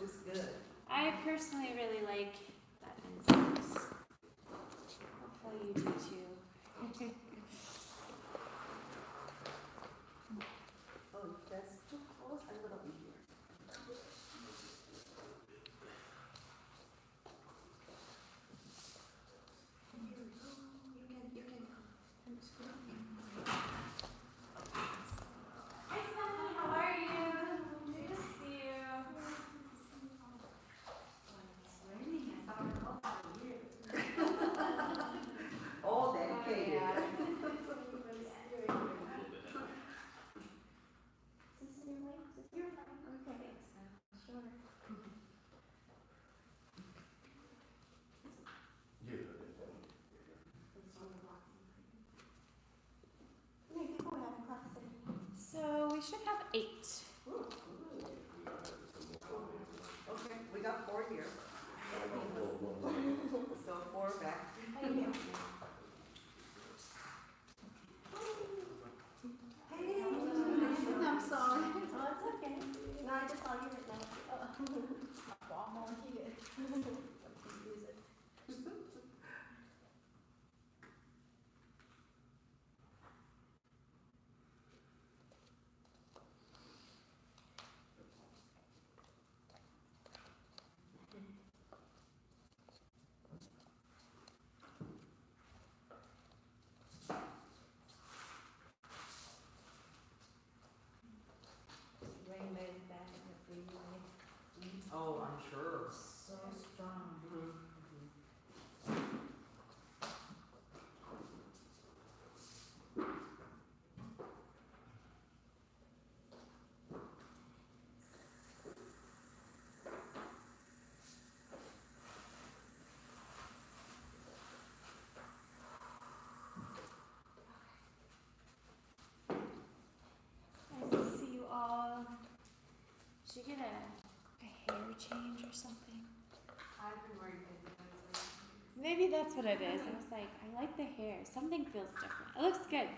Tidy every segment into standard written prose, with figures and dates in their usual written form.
It's good. I personally really like that incense. Hopefully you do too. Oh, if that's too close, I will be here. You can come. I'm just gonna Hi Stephanie, how are you? Good to see you. It's raining. I thought it was for you. All dedicated. Yeah. So we should have 8. Okay, we got 4 here. So 4 back. Hey, I'm sorry. Oh, it's okay. No, I just saw you at night. Oh, I'm on here. Use it. Rain made it back in the freeway. Oh, I'm sure. So strong. Nice to see you all. Did you get a hair change or something? I've been wearing it. Maybe that's what it is. I was like, I like the hair. Something feels different. It looks good.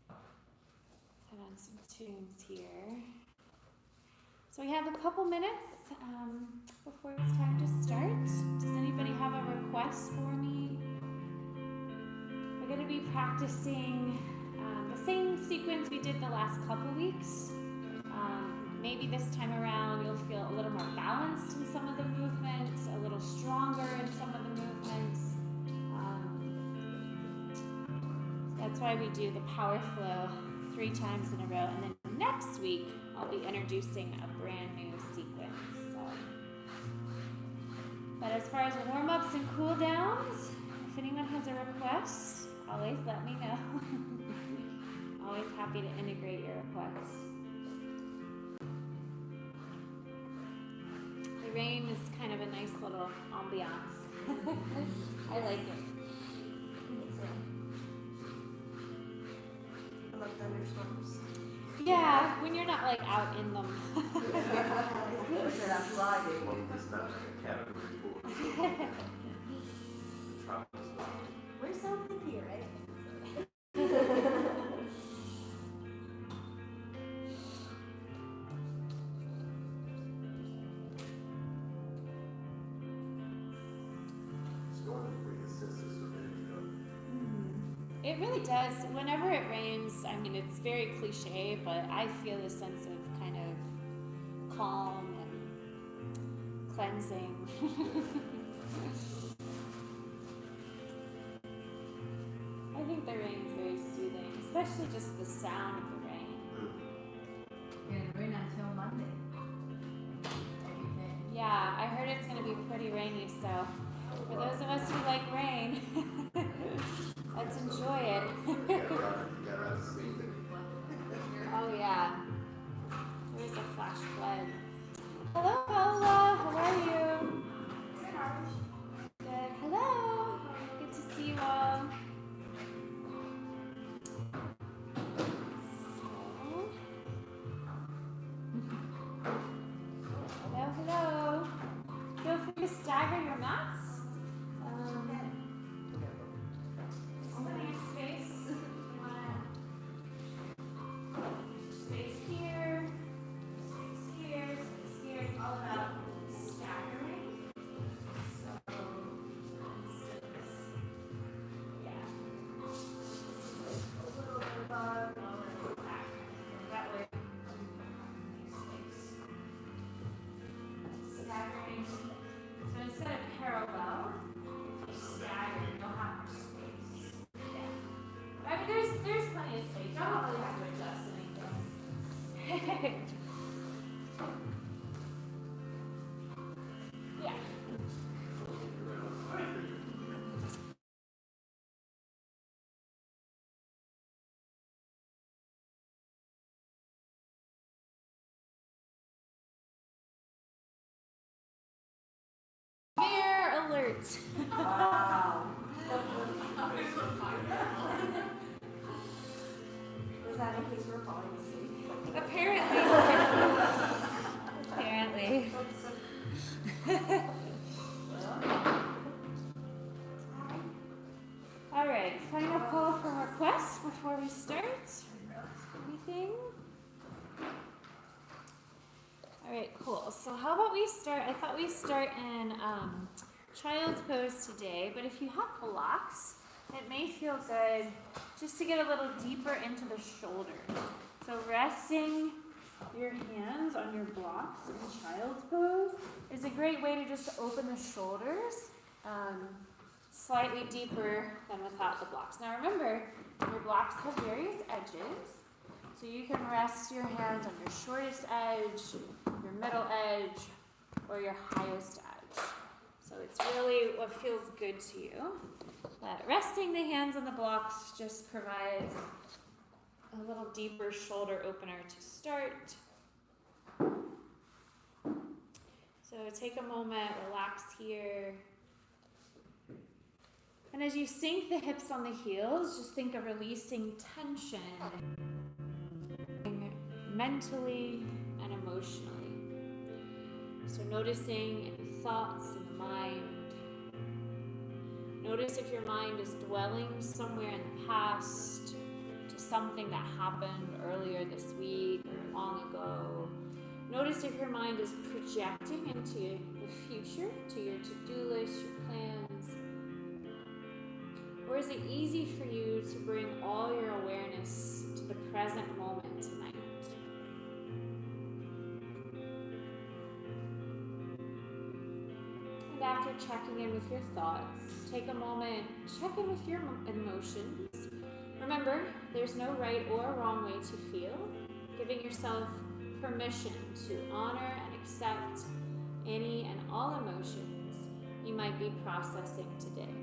Put on some tunes here. So we have a couple minutes before it's time to start. Does anybody have a request for me? We're going to be practicing the same sequence we did the last couple weeks. Maybe this time around you'll feel a little more balanced in some of the movements, a little stronger in some of the movements. That's why we do the power flow 3 times in a row. And then next week, I'll be introducing a brand new sequence. But as far as warm-ups and cool-downs, if anyone has a request, always let me know. Always happy to integrate your requests. The rain is kind of a nice little ambiance. I like it. I love thunderstorms. Yeah, when you're not like out in them. Said I'm sliding. Well, it's not like a category 4. We're so good here, right? It really does. Whenever it rains, I mean, it's very cliche, but I feel a sense of kind of calm and cleansing. I think the rain is very soothing, especially just the sound of the rain. Gonna rain until Monday. Every day. Yeah, I heard it's going to be pretty rainy, so for those of us who like rain, let's enjoy it. Oh yeah, there's a flash flood. Hello Paula, how are you? Good, hello, good to see you all. Hello, hello. Feel free to stagger your mats. Plenty of space. Space here, space here, space here. It's all about staggering. So, for instance, yeah, a little bit above, lower, back. That way, space. Staggering. So instead of parallel, you stagger. You'll have more space. Yeah. I mean, there's plenty of space. You don't really have to adjust anything. Yeah. Bear alert. Wow. Was that in case we're falling asleep? Apparently. Apparently. All right, final call for requests before we start. Anything? All right, cool. So how about we start? I thought we start in child's pose today, but if you have blocks, it may feel good just to get a little deeper into the shoulders. So resting your hands on your blocks in child's pose is a great way to just open the shoulders slightly deeper than without the blocks. Now remember, your blocks have various edges, so you can rest your hands on your shortest edge, your middle edge, or your highest edge. So it's really what feels good to you. But resting the hands on the blocks just provides a little deeper shoulder opener to start. So take a moment, relax here. And as you sink the hips on the heels, just think of releasing tension mentally and emotionally. So noticing any thoughts in the mind. Notice if your mind is dwelling somewhere in the past, to something that happened earlier this week or long ago. Notice if your mind is projecting into the future, to your to-do list, your plans. Or is it easy for you to bring all your awareness to the present moment tonight? And after checking in with your thoughts, take a moment, check in with your emotions. Remember, there's no right or wrong way to feel. Giving yourself permission to honor and accept any and all emotions you might be processing today.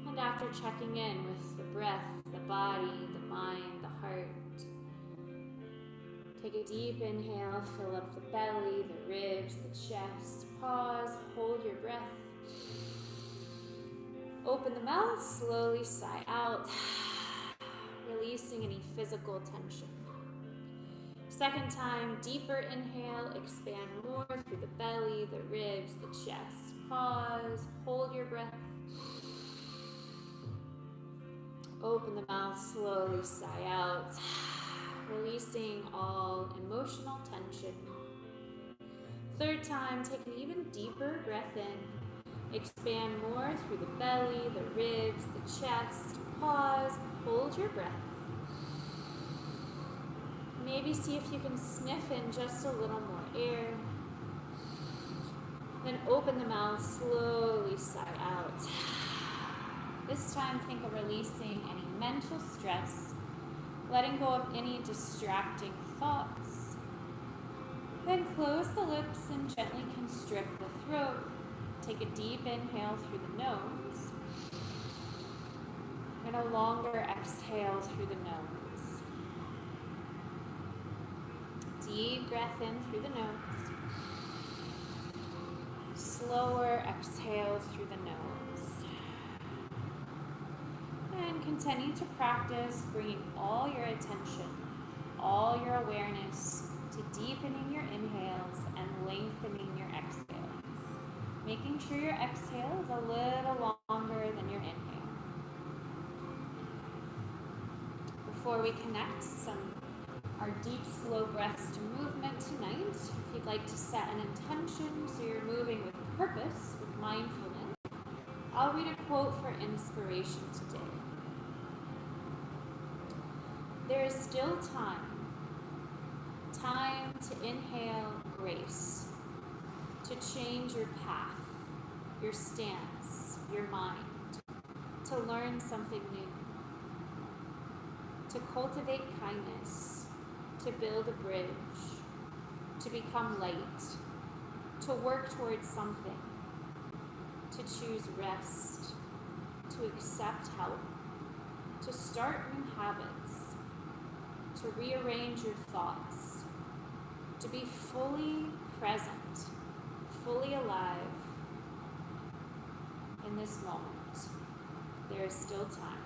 And after checking in with the breath, the body, the mind, the heart, take a deep inhale, fill up the belly, the ribs, the chest. Pause, hold your breath. Open the mouth, slowly sigh out, releasing any physical tension. Second time, deeper inhale, expand more through the belly, the ribs, the chest. Pause, hold your breath. Open the mouth, slowly sigh out, releasing all emotional tension. Third time, take an even deeper breath in. Expand more through the belly, the ribs, the chest. Pause, hold your breath. Maybe see if you can sniff in just a little more air. Then open the mouth, slowly sigh out. This time, think of releasing any mental stress, letting go of any distracting thoughts. Then close the lips and gently constrict the throat. Take a deep inhale through the nose and a longer exhale through the nose. Deep breath in through the nose. Slower exhale through the nose. And continue to practice bringing all your attention, all your awareness to deepening your inhales and lengthening your exhales. Making sure your exhale is a little longer than your inhale. Before we connect our deep, slow breaths to movement tonight, if you'd like to set an intention so you're moving with purpose, with mindfulness, I'll read a quote for inspiration today. There is still time to inhale grace, to change your path, your stance, your mind, to learn something new, to cultivate kindness, to build a bridge, to become light, to work towards something, to choose rest, to accept help, to start new habits, to rearrange your thoughts, to be fully present, fully alive in this moment. There is still time.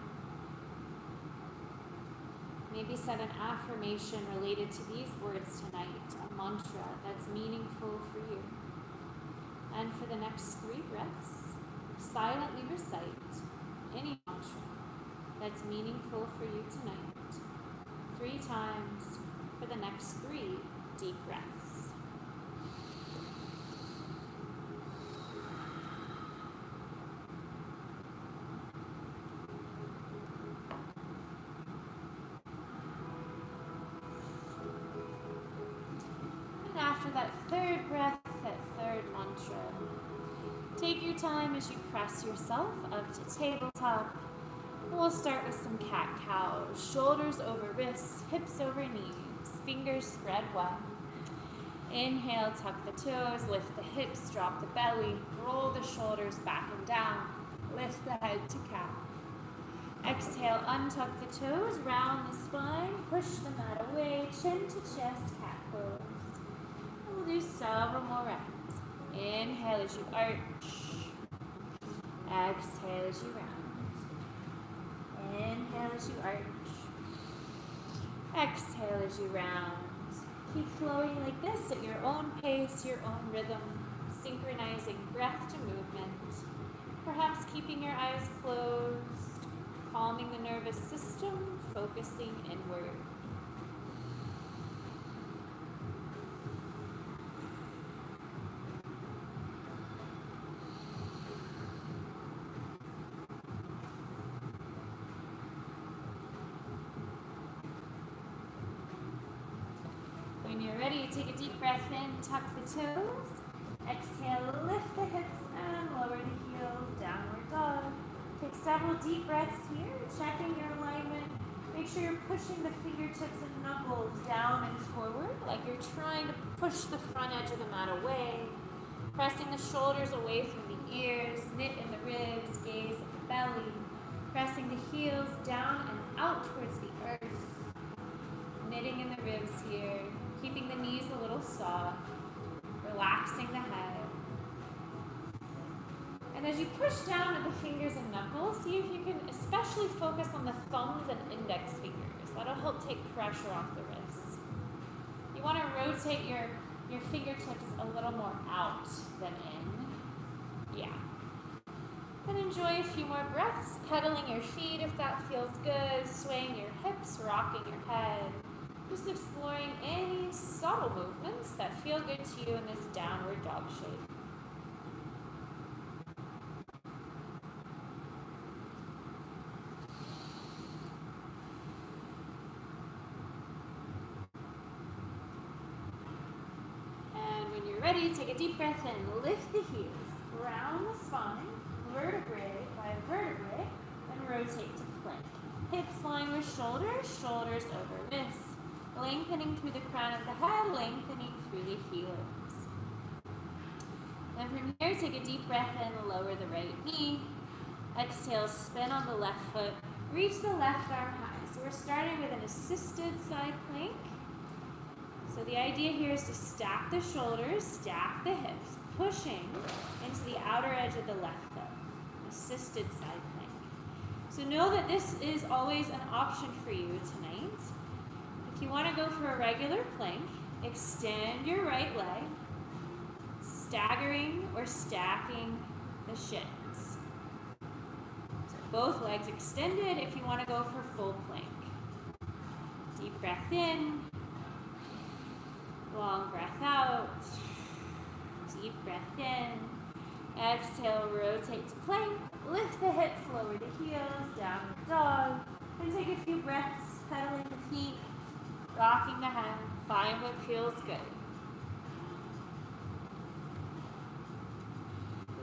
Maybe set an affirmation related to these words tonight, a mantra that's meaningful for you. And for the next 3 breaths, silently recite any mantra that's meaningful for you tonight, 3 times for the next 3 deep breaths. And after that 3rd breath, that 3rd mantra, take your time as you press yourself up to tabletop. We'll start with some cat-cows, shoulders over wrists, hips over knees, fingers spread wide. Inhale, tuck the toes, lift the hips, drop the belly, roll the shoulders back and down, lift the head to cat. Exhale, untuck the toes, round the spine, push the mat away, chin to chest, cat pose. We'll do several more rounds. Inhale as you arch. Exhale as you round. Inhale as you arch. Exhale as you round. Keep flowing like this at your own pace, your own rhythm, synchronizing breath to movement. Perhaps keeping your eyes closed, calming the nervous system, focusing inward. When you're ready, take a deep breath in, tuck the toes. Exhale, lift the hips and lower the heels, downward dog. Take several deep breaths here, checking your alignment. Make sure you're pushing the fingertips and knuckles down and forward, like you're trying to push the front edge of the mat away. Pressing the shoulders away from the ears, knit in the ribs, gaze at the belly. Pressing the heels down and out towards the earth. Knitting in the ribs here. Keeping the knees a little soft, relaxing the head. And as you push down with the fingers and knuckles, see if you can especially focus on the thumbs and index fingers. That'll help take pressure off the wrists. You want to rotate your fingertips a little more out than in. Yeah. And enjoy a few more breaths, pedaling your feet if that feels good, swaying your hips, rocking your head. Just exploring any subtle movements that feel good to you in this downward dog shape. And when you're ready, take a deep breath in. Lift the heels, round the spine, vertebrae by vertebrae, and rotate to plank. Hips line with shoulders, shoulders over wrists. Lengthening through the crown of the head, lengthening through the heels. Then from here, take a deep breath in, lower the right knee. Exhale, spin on the left foot. Reach the left arm high. So we're starting with an assisted side plank. So the idea here is to stack the shoulders, stack the hips, pushing into the outer edge of the left foot. Assisted side plank. So know that this is always an option for you tonight. If you want to go for a regular plank, extend your right leg, staggering or stacking the shins. So both legs extended if you want to go for full plank. breath in. Long breath out. Deep breath in. Exhale, rotate to plank. Lift the hips, lower the heels, downward dog. And take a few breaths, pedaling the feet, rocking the head. Find what feels good.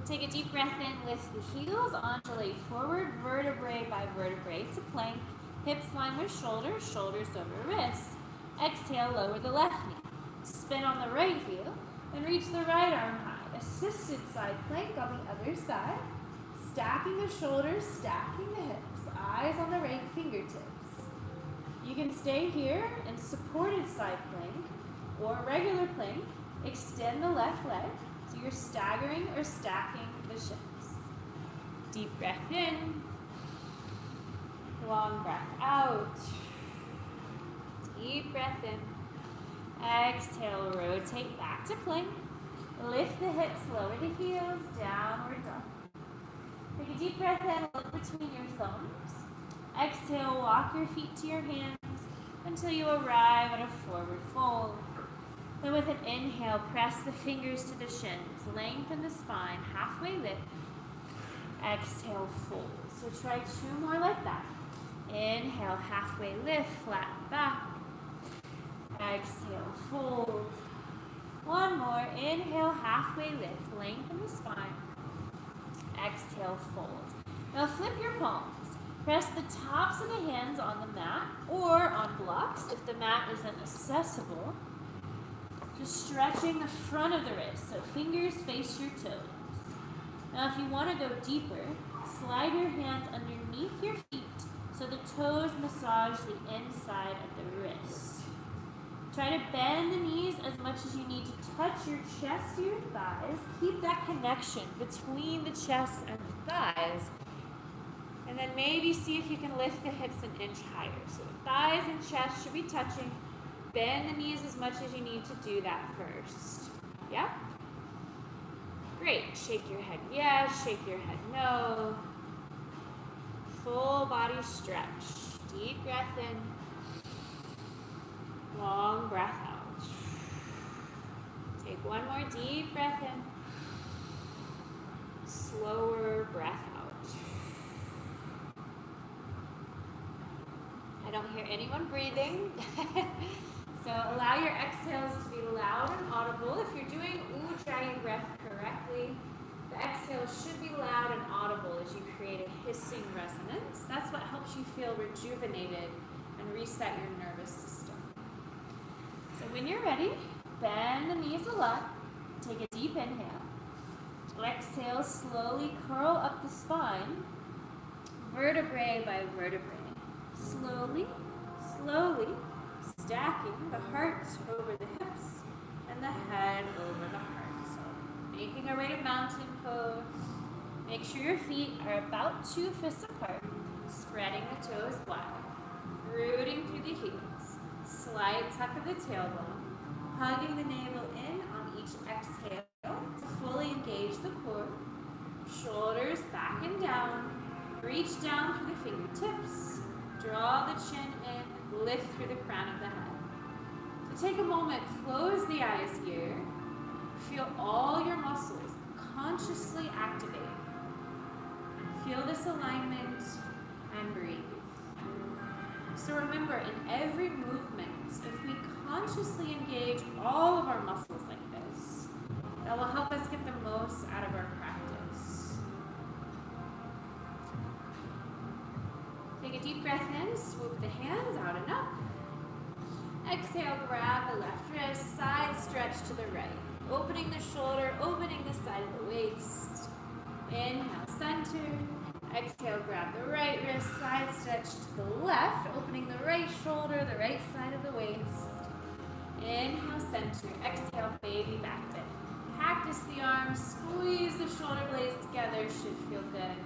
Take a deep breath in, lift the heels, undulate forward, vertebrae by vertebrae to plank. Hips line with shoulders, shoulders over wrists. Exhale, lower the left knee. Spin on the right heel and reach the right arm high. Assisted side plank on the other side. Stacking the shoulders, stacking the hips. Eyes on the right fingertips. You can stay here in supported side plank or regular plank. Extend the left leg. So you're staggering or stacking the shins. Deep breath in. Long breath out. Deep breath in. Exhale, rotate back to plank. Lift the hips, lower the heels, downward dog. Take a deep breath in, look between your thumbs. Exhale, walk your feet to your hands until you arrive at a forward fold. Then with an inhale, press the fingers to the shins. Lengthen the spine, halfway lift. Exhale, fold. So try 2 more like that. Inhale, halfway lift, flatten back. Exhale, fold. 1 more. Inhale, halfway lift. Lengthen the spine. Exhale, fold. Now flip your palms. Press the tops of the hands on the mat or on blocks if the mat isn't accessible. Just stretching the front of the wrist so fingers face your toes. Now if you want to go deeper, slide your hands underneath your feet so the toes massage the inside of the wrist. Try to bend the knees as much as you need to touch your chest to your thighs. Keep that connection between the chest and the thighs. And then maybe see if you can lift the hips an inch higher. So the thighs and chest should be touching. Bend the knees as much as you need to do that first. Yeah? Great. Shake your head yes, shake your head no. Full body stretch. Deep breath in. Long breath out. Take 1 more deep breath in. Slower breath out. I don't hear anyone breathing. So allow your exhales to be loud and audible. If you're doing Ujjayi breath correctly, the exhale should be loud and audible as you create a hissing resonance. That's what helps you feel rejuvenated and reset your nervous system. So when you're ready, bend the knees a lot. Take a deep inhale. Exhale, slowly curl up the spine, vertebrae by vertebrae. Slowly, slowly, stacking the heart over the hips and the head over the heart. So making our way to mountain pose. Make sure your feet are about 2 fists apart, spreading the toes wide, rooting through the heels. Slight tuck of the tailbone, hugging the navel in on each exhale to fully engage the core. Shoulders back and down. Reach down through the fingertips. Draw the chin in. Lift through the crown of the head. So take a moment, close the eyes here. Feel all your muscles consciously activate. Feel this alignment and breathe. So remember, in every movement, if we consciously engage all of our muscles like this, that will help us get the most out of our practice. Take a deep breath in, swoop the hands out and up. Exhale, grab the left wrist, side stretch to the right. Opening the shoulder, opening the side of the waist. Inhale, center. Exhale, grab the right wrist, side stretch to the left, opening the right shoulder, the right side of the waist. Inhale, center. Exhale, baby back bend. Cactus the arms, squeeze the shoulder blades together, should feel good.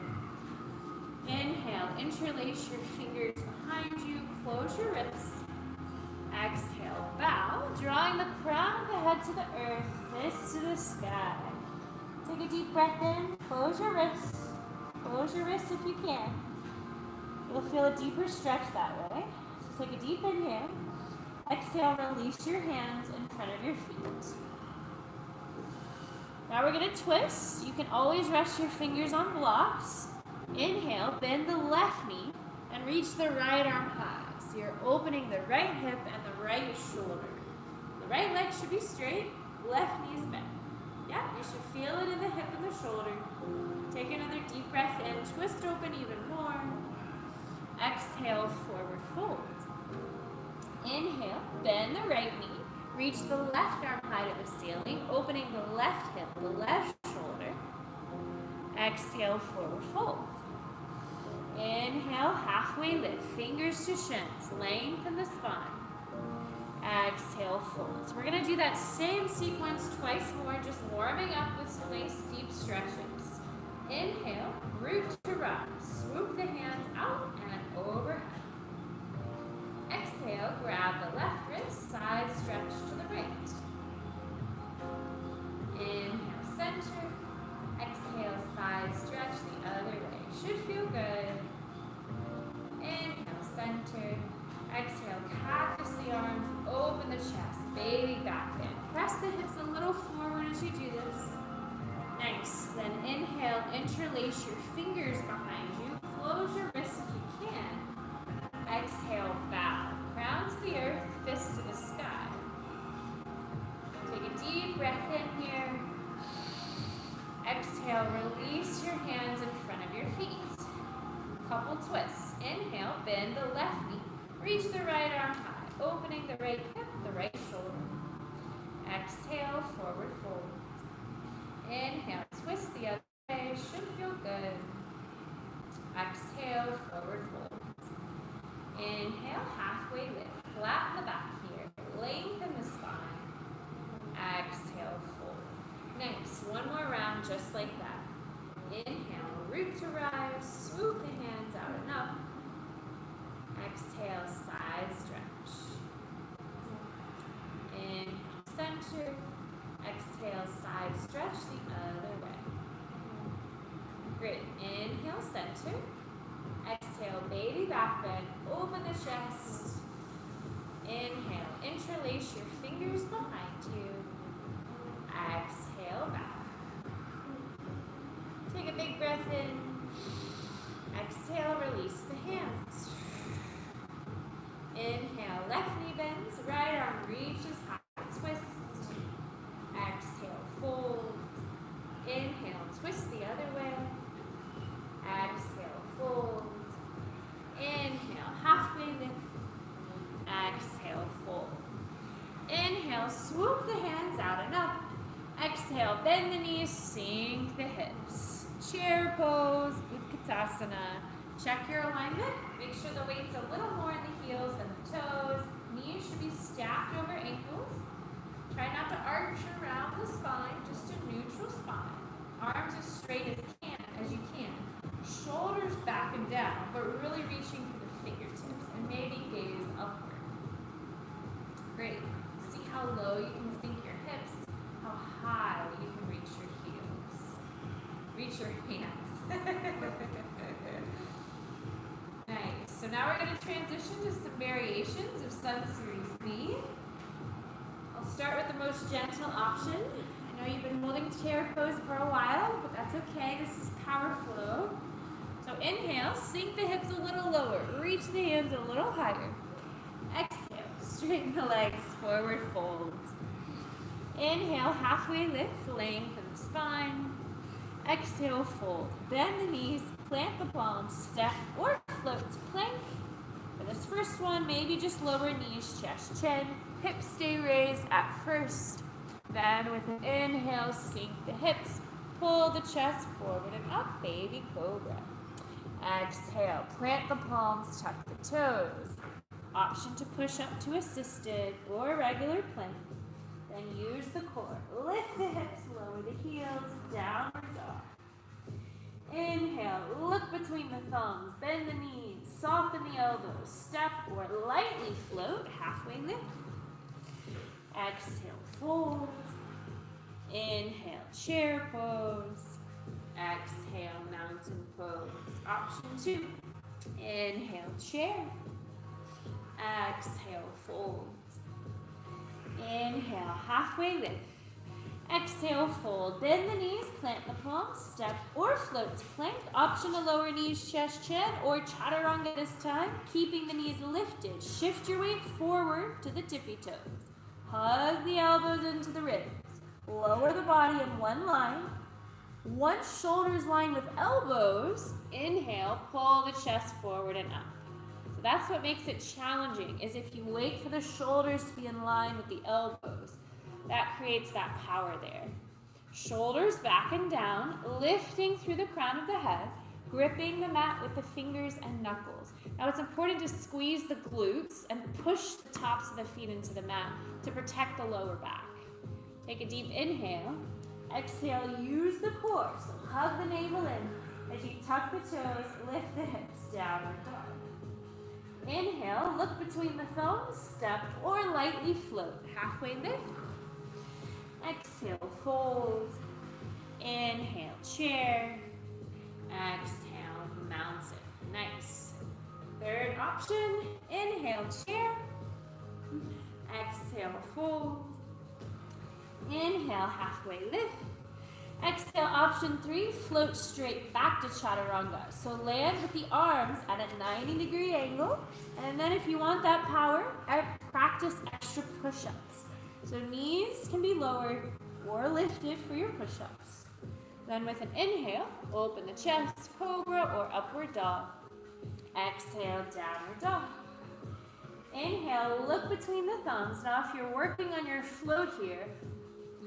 Inhale, interlace your fingers behind you, close your wrists. Exhale, bow, drawing the crown of the head to the earth, fists to the sky. Take a deep breath in, close your wrists. Close your wrists if you can. You'll feel a deeper stretch that way. So take a deep inhale. Exhale, release your hands in front of your feet. Now we're going to twist. You can always rest your fingers on blocks. Inhale, bend the left knee and reach the right arm high. So you're opening the right hip and the right shoulder. The right leg should be straight, left knee's bent. Yeah, you should feel it in the hip and the shoulder. Take another deep breath in, twist open even more. Exhale, forward fold. Inhale, bend the right knee. Reach the left arm high to the ceiling, opening the left hip, the left shoulder. Exhale, forward fold. Inhale, halfway lift, fingers to shins, lengthen the spine. Exhale, fold. So we're going to do that same sequence twice more, just warming up with some nice deep stretches. Inhale, root to rise. Swoop the hands out and overhead. Exhale, grab the left wrist, side stretch to the right. Inhale, center. Exhale, side stretch the other way. Should feel good. Inhale, center. Exhale, cactus the arms, open the chest, baby back in. Press the hips a little forward as you do this. Nice. Then inhale, interlace your fingers behind you. Close your wrists if you can. Exhale, bow. Crown to the earth, fist to the sky. Take a deep breath in here. Exhale, release your hands in front of your feet. Couple twists. Inhale, bend the left knee. Reach the right arm high, opening the right hip, the right shoulder. Exhale, forward fold. Inhale, twist the other way, should feel good. Exhale, forward fold. Inhale, halfway lift, flatten the back here, lengthen the spine. Exhale, fold. Nice, one more round just like that. Inhale, root to rise, swoop the hands out and up. Exhale, side stretch. Inhale, center. Exhale, side stretch the other way. Great. Inhale, center. Exhale, baby back bend. Open the chest. Inhale, interlace your fingers behind you. Exhale, back. Take a big breath in. Exhale, release the hands. Inhale, left knee bends, right arm reaches high, twist. Exhale, fold. Inhale, twist the other way. Exhale, fold. Inhale, halfway lift. Exhale, fold. Inhale, swoop the hands out and up. Exhale, bend the knees, sink the hips. Chair pose, Utkatasana. Check your alignment. Make sure the weight's a little more in the heels than the toes. Knees should be stacked over ankles. Try not to arch around the spine, just a neutral spine. Arms as straight as you can. Shoulders back and down, but really reaching for the fingertips and maybe gaze upward. Great. See how low you can sink your hips, how high you can reach your heels. Reach your hands. Nice. So now we're going to transition to some variations of Sun Series B. I'll start with the most gentle option. I know you've been holding chair pose for a while, but that's okay. This is power flow. So inhale, sink the hips a little lower. Reach the hands a little higher. Exhale, straighten the legs, forward fold. Inhale, halfway lift, lengthen the spine. Exhale, fold. Bend the knees, plant the palms, step or float to plank. For this first one, maybe just lower knees, chest, chin. Hips stay raised at first. Then with an inhale, sink the hips. Pull the chest forward and up, baby cobra. Exhale, plant the palms, tuck the toes. Option to push up to assisted or regular plank. Then use the core. Lift the hips, lower the heels, downward dog. Inhale, look between the thumbs, bend the knees, soften the elbows, step or lightly float, halfway lift. Exhale, fold. Inhale, chair pose. Exhale, mountain pose. Option 2. Inhale, chair. Exhale, fold. Inhale, halfway lift. Exhale, fold. Bend the knees, plant the palms, step or float to plank. Option to lower knees, chest, chin, or chaturanga this time. Keeping the knees lifted. Shift your weight forward to the tippy toes. Hug the elbows into the ribs. Lower the body in one line. Once shoulders line with elbows, inhale, pull the chest forward and up. So that's what makes it challenging, is if you wait for the shoulders to be in line with the elbows. That creates that power there. Shoulders back and down, lifting through the crown of the head, gripping the mat with the fingers and knuckles. Now it's important to squeeze the glutes and push the tops of the feet into the mat to protect the lower back. Take a deep inhale. Exhale, use the core. So hug the navel in as you tuck the toes, lift the hips, downward dog. Inhale, look between the thumbs, step or lightly float. Halfway lift. Exhale, fold. Inhale, chair. Exhale, mountain. Nice. Third option, inhale, chair. Exhale, fold. Inhale, halfway lift. Exhale, option 3, float straight back to chaturanga. So land with the arms at a 90-degree angle. And then if you want that power, practice extra push-ups. So knees can be lowered or lifted for your push-ups. Then with an inhale, open the chest, cobra or upward dog. Exhale, downward dog. Inhale, look between the thumbs. Now if you're working on your float here,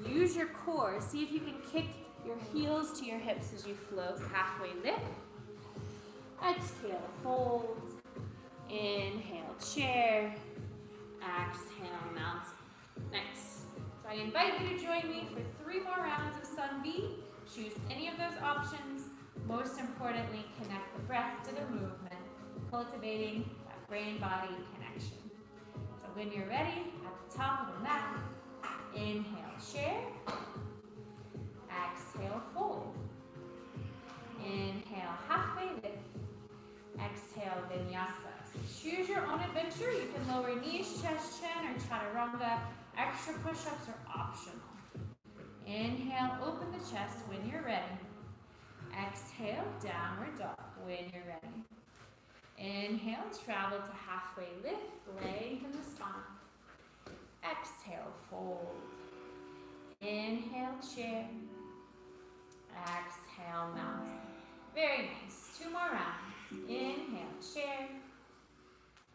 use your core. See if you can kick your heels to your hips as you float. Halfway lift. Exhale, fold. Inhale, chair. Exhale, mountain. Nice. So I invite you to join me for 3 more rounds of Sun B. Choose any of those options. Most importantly, connect the breath to the movement, cultivating that brain-body connection. So when you're ready, at the top of the mat, inhale, chair. Exhale, fold. Inhale, halfway lift. Exhale, vinyasa. So choose your own adventure. You can lower knees, chest, chin, or chaturanga. Extra push-ups are optional. Inhale, open the chest when you're ready. Exhale, downward dog when you're ready. Inhale, travel to halfway lift, lengthen the spine. Exhale, fold. Inhale, chair. Exhale, mountain. Very nice. 2 more rounds. Inhale, chair.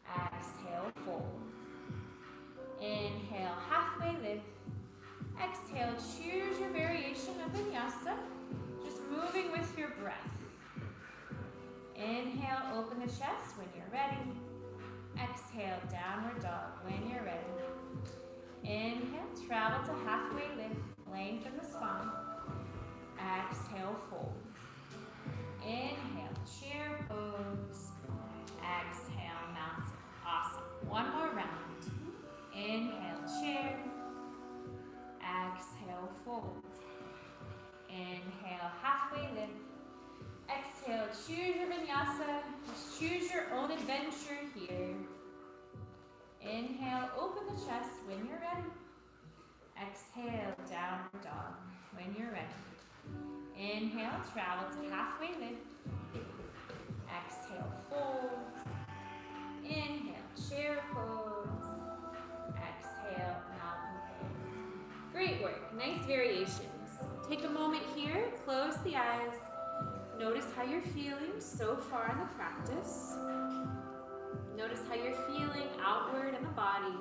Exhale, fold. Inhale, halfway lift. Exhale, choose your variation of vinyasa. Just moving with your breath. Inhale, open the chest when you're ready. Exhale, downward dog when you're ready. Inhale, travel to halfway lift, lengthen the spine. Exhale, fold. Inhale, chair pose. Exhale, mountain. Awesome. 1 more round. Inhale, chair. Exhale, fold. Inhale, halfway lift. Exhale, choose your vinyasa. Just choose your own adventure here. Inhale, open the chest when you're ready. Exhale, downward dog when you're ready. Inhale, travel to halfway lift. Exhale, fold. Inhale, chair pose. Exhale, mountain pose. Great work. Nice variations. Take a moment here, close the eyes. Notice how you're feeling so far in the practice. Notice how you're feeling outward in the body.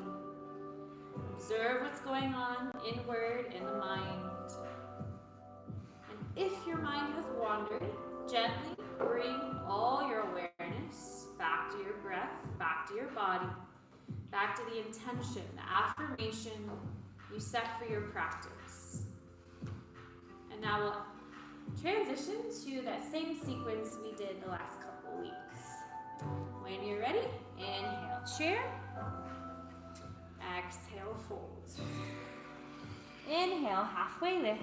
Observe what's going on inward in the mind. And if your mind has wandered, gently bring all your awareness back to your breath, back to your body, back to the intention, the affirmation you set for your practice. And now we'll transition to that same sequence we did the last couple weeks. When you're ready, inhale, chair. Exhale, fold. Inhale, halfway lift.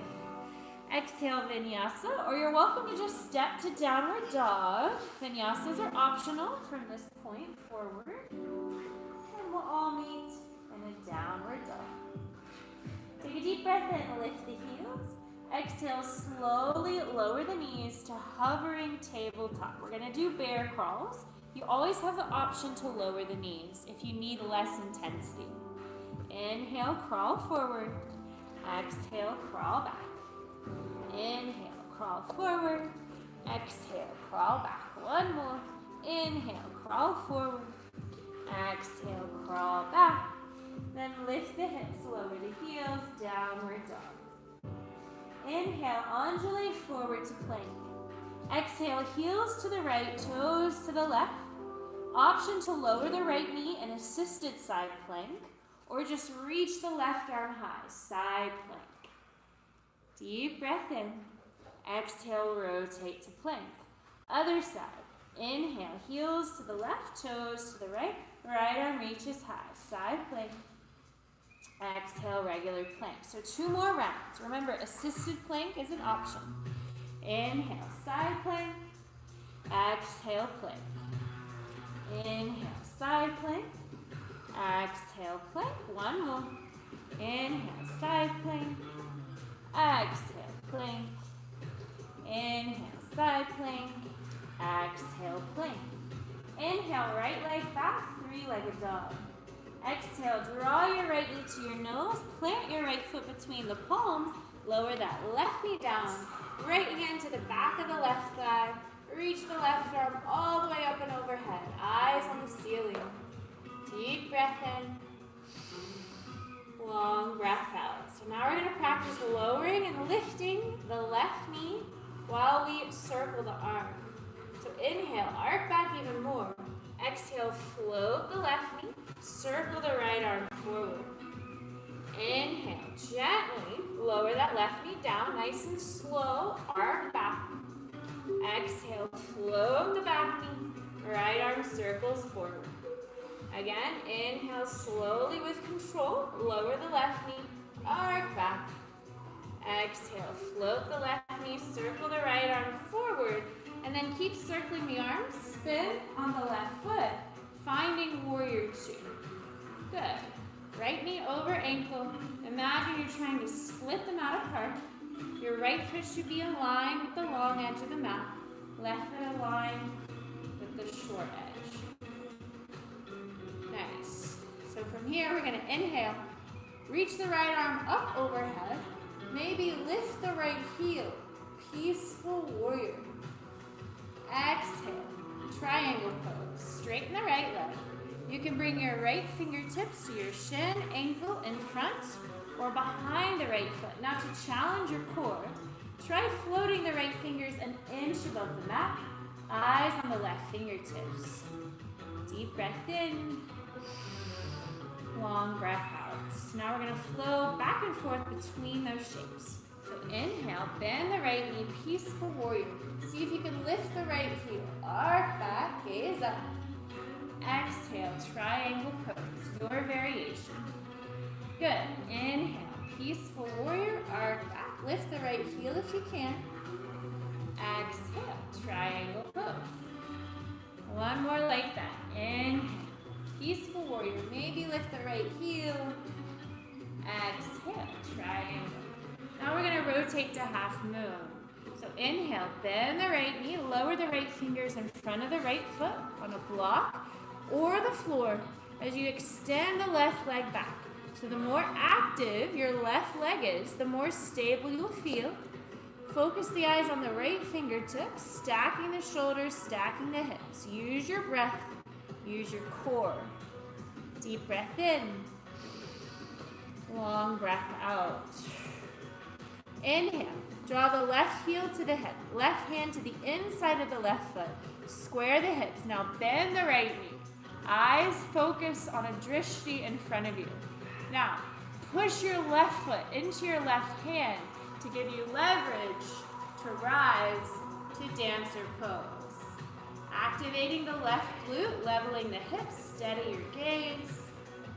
Exhale, vinyasa, or you're welcome to just step to downward dog. Vinyasas are optional from this point forward. And we'll all meet in a downward dog. exhale, slowly lower the knees to hovering tabletop. We're gonna do bear crawls. You always have the option to lower the knees if you need less intensity. Inhale, crawl forward. Exhale, crawl back. Inhale, crawl forward. Exhale, crawl back. One more. Inhale, crawl forward. Exhale, crawl back. Then lift the hips, lower the heels, downward dog. Inhale, undulate forward to plank. Exhale, heels to the right, toes to the left. Option to lower the right knee in assisted side plank, or just reach the left arm high, side plank. Deep breath in. Exhale, rotate to plank. Other side. Inhale, heels to the left, toes to the right. Right arm reaches high, side plank. Exhale, regular plank. So 2 more rounds. Remember, assisted plank is an option. Inhale, side plank. Exhale, plank. Inhale, side plank. Exhale, plank. One more. Inhale, side plank. Exhale, plank. Inhale, side plank. Exhale, plank. Inhale, right leg back, 3-legged dog. Exhale, draw your right knee to your nose, plant your right foot between the palms, lower that left knee down, right hand to the back of the left thigh, reach the left arm all the way up and overhead, eyes on the ceiling. Deep breath in, long breath out. So now we're going to practice lowering and lifting the left knee while we circle the arm. So inhale, arc back even more. Exhale, float the left knee, circle the right arm forward. Inhale, gently lower that left knee down, nice and slow, arc back. Exhale, float the back knee, right arm circles forward. Again, inhale slowly with control, lower the left knee, arc back. Exhale, float the left knee, circle the right arm forward, and then keep circling the arms, spin on the left foot, finding warrior 2. Good. Right knee over ankle. Imagine you're trying to split them out apart. Your right foot should be in line with the long edge of the mat. Left foot in line with the short edge. Nice. So from here, we're going to inhale. Reach the right arm up overhead. Maybe lift the right heel. Peaceful warrior. Exhale, triangle pose. Straighten the right leg. You can bring your right fingertips to your shin, ankle, in front, or behind the right foot. Now to challenge your core, try floating the right fingers an inch above the mat. Eyes on the left fingertips. Deep breath in. Long breath out. Now we're going to flow back and forth between those shapes. So inhale, bend the right knee, peaceful warrior. See if you can lift the right heel. Arc back, gaze up. Exhale, triangle pose, your variation. Good. Inhale, peaceful warrior, arc back. Lift the right heel if you can. Exhale, triangle pose. One more like that. Inhale, peaceful warrior. Maybe lift the right heel. Exhale, triangle. Now we're going to rotate to half moon. So inhale, bend the right knee, lower the right fingers in front of the right foot on a block or the floor as you extend the left leg back. So the more active your left leg is, the more stable you'll feel. Focus the eyes on the right fingertips, stacking the shoulders, stacking the hips. Use your breath, use your core. Deep breath in, long breath out. Inhale, draw the left heel to the hip, left hand to the inside of the left foot. Square the hips. Now bend the right knee. Eyes focus on a drishti in front of you. Now, push your left foot into your left hand to give you leverage to rise to dancer pose. Activating the left glute, leveling the hips, steady your gaze,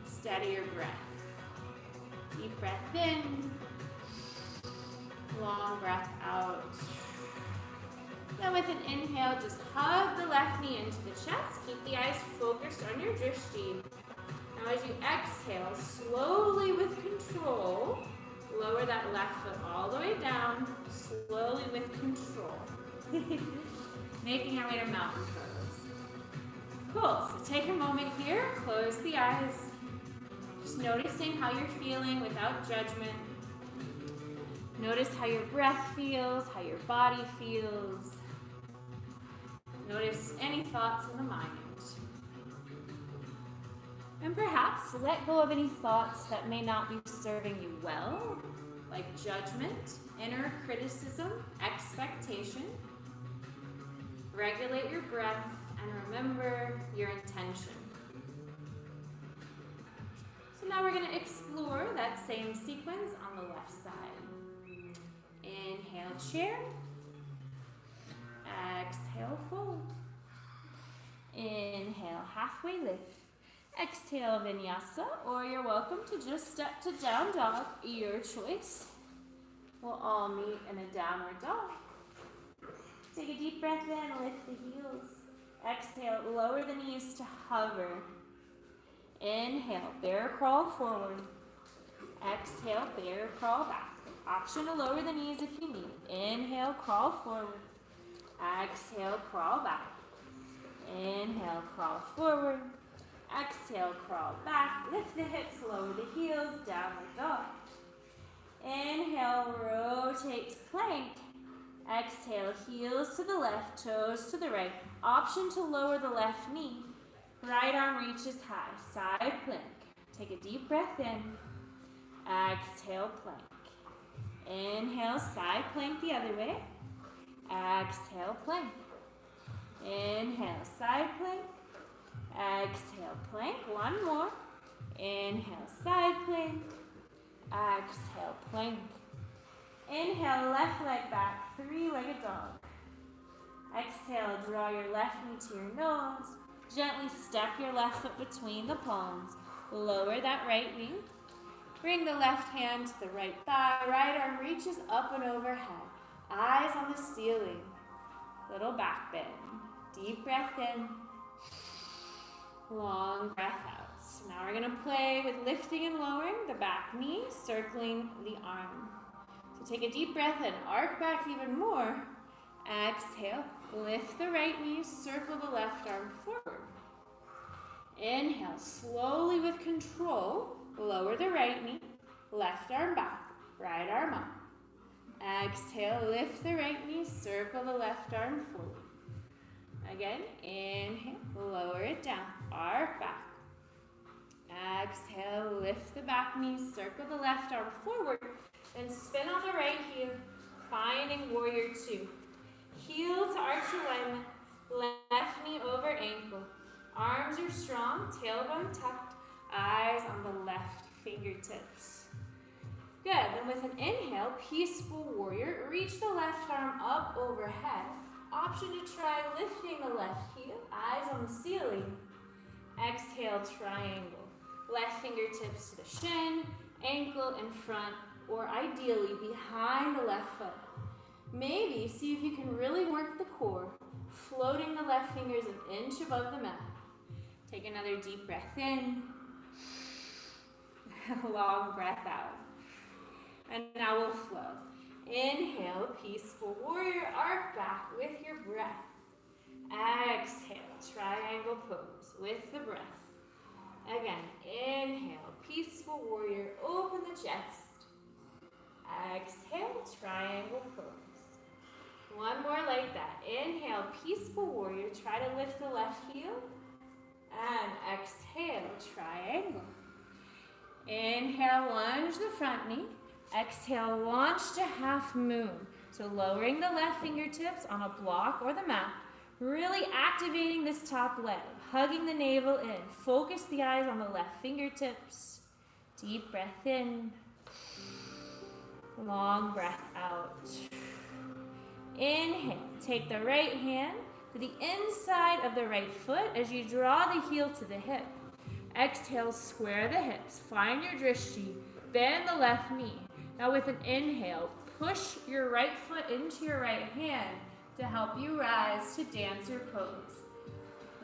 steady your breath. Deep breath in. Long breath out. Then with an inhale, just hug the left knee into the chest. Keep the eyes focused on your drishti. Now as you exhale, slowly with control, Lower that left foot all the way down, slowly with control. Making our way to mountain pose. Cool, so take a moment here, close the eyes. Just noticing how you're feeling without judgment. Notice how your breath feels, how your body feels. Notice any thoughts in the mind. And perhaps let go of any thoughts that may not be serving you well, like judgment, inner criticism, expectation. Regulate your breath and remember your intention. So now we're going to explore that same sequence on the left side. Inhale, chair. Exhale, fold. Inhale, halfway lift. Exhale, vinyasa, or you're welcome to just step to down dog, your choice. We'll all meet in a downward dog. Take a deep breath in, lift the heels. Exhale, lower the knees to hover. Inhale, bear crawl forward. Exhale, bear crawl back. Option to lower the knees if you need. Inhale, crawl forward. Exhale, crawl back. Inhale, crawl forward. Exhale, crawl back. Lift the hips, lower the heels, downward dog. Inhale, rotate to plank. Exhale, heels to the left, toes to the right. Option to lower the left knee. Right arm reaches high, side plank. Take a deep breath in. Exhale, plank. Inhale, side plank the other way. Exhale, plank. Inhale, side plank. Exhale, plank. One more. Inhale, side plank. Exhale, plank. Inhale, left leg back, three-legged dog. Exhale, draw your left knee to your nose. Gently step your left foot between the palms. Lower that right knee. Bring the left hand to the right thigh. Right arm reaches up and overhead. Eyes on the ceiling. Little back bend. Deep breath in. Long breath out. So now we're going to play with lifting and lowering the back knee, circling the arm. So take a deep breath in. Arc back even more. Exhale. Lift the right knee, circle the left arm forward. Inhale, slowly with control, lower the right knee, left arm back, right arm up. Exhale, lift the right knee, circle the left arm forward. Again, inhale, lower it down, arc back. Exhale, lift the back knee, circle the left arm forward, and spin on the right heel, finding warrior two. Heel to arch alignment, left knee over ankle. Arms are strong, tailbone tucked, eyes on the left fingertips. Good, then with an inhale, peaceful warrior, reach the left arm up overhead. Option to try lifting the left heel, eyes on the ceiling. Exhale, triangle. Left fingertips to the shin, ankle in front, or ideally behind the left foot. Maybe see if you can really work the core, floating the left fingers an inch above the mat. Take another deep breath in, long breath out. And now we'll flow. Inhale, peaceful warrior, arc back with your breath. Exhale, triangle pose with the breath. Again, inhale, peaceful warrior, open the chest. Exhale, triangle pose. One more like that. Inhale, peaceful warrior. Try to lift the left heel. And exhale, triangle. Inhale, lunge the front knee. Exhale, launch to half moon. So lowering the left fingertips on a block or the mat. Really activating this top leg. Hugging the navel in. Focus the eyes on the left fingertips. Deep breath in. Long breath out. Inhale, take the right hand to the inside of the right foot as you draw the heel to the hip. Exhale, square the hips, find your drishti, bend the left knee. Now with an inhale, push your right foot into your right hand to help you rise to dancer pose.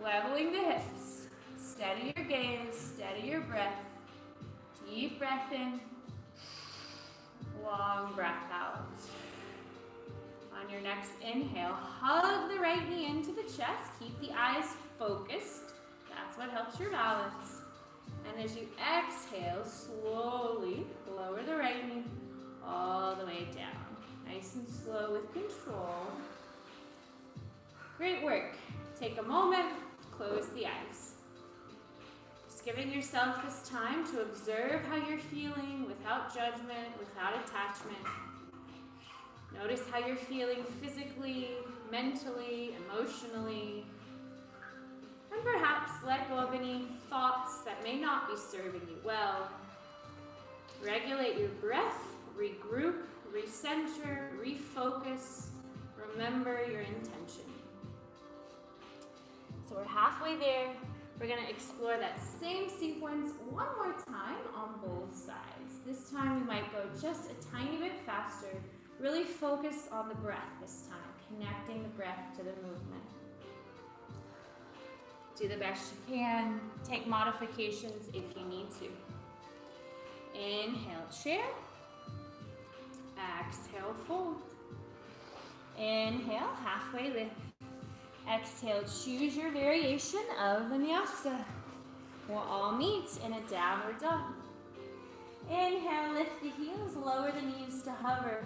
Leveling the hips, steady your gaze, steady your breath. Deep breath in. Long breath out. On your next inhale, hug the right knee into the chest. Keep the eyes focused. That's what helps your balance. And as you exhale, slowly lower the right knee all the way down. Nice and slow with control. Great work. Take a moment, close the eyes. Just giving yourself this time to observe how you're feeling without judgment, without attachment. Notice how you're feeling physically, mentally, emotionally. And perhaps let go of any thoughts that may not be serving you well. Regulate your breath, regroup, recenter, refocus. Remember your intention. So we're halfway there. We're going to explore that same sequence one more time on both sides. This time we might go just a tiny bit faster. Really focus on the breath this time, connecting the breath to the movement. Do the best you can. Take modifications if you need to. Inhale, chair. Exhale, fold. Inhale, halfway lift. Exhale, choose your variation of vinyasa. We'll all meet in a downward dog. Inhale, lift the heels, lower the knees to hover.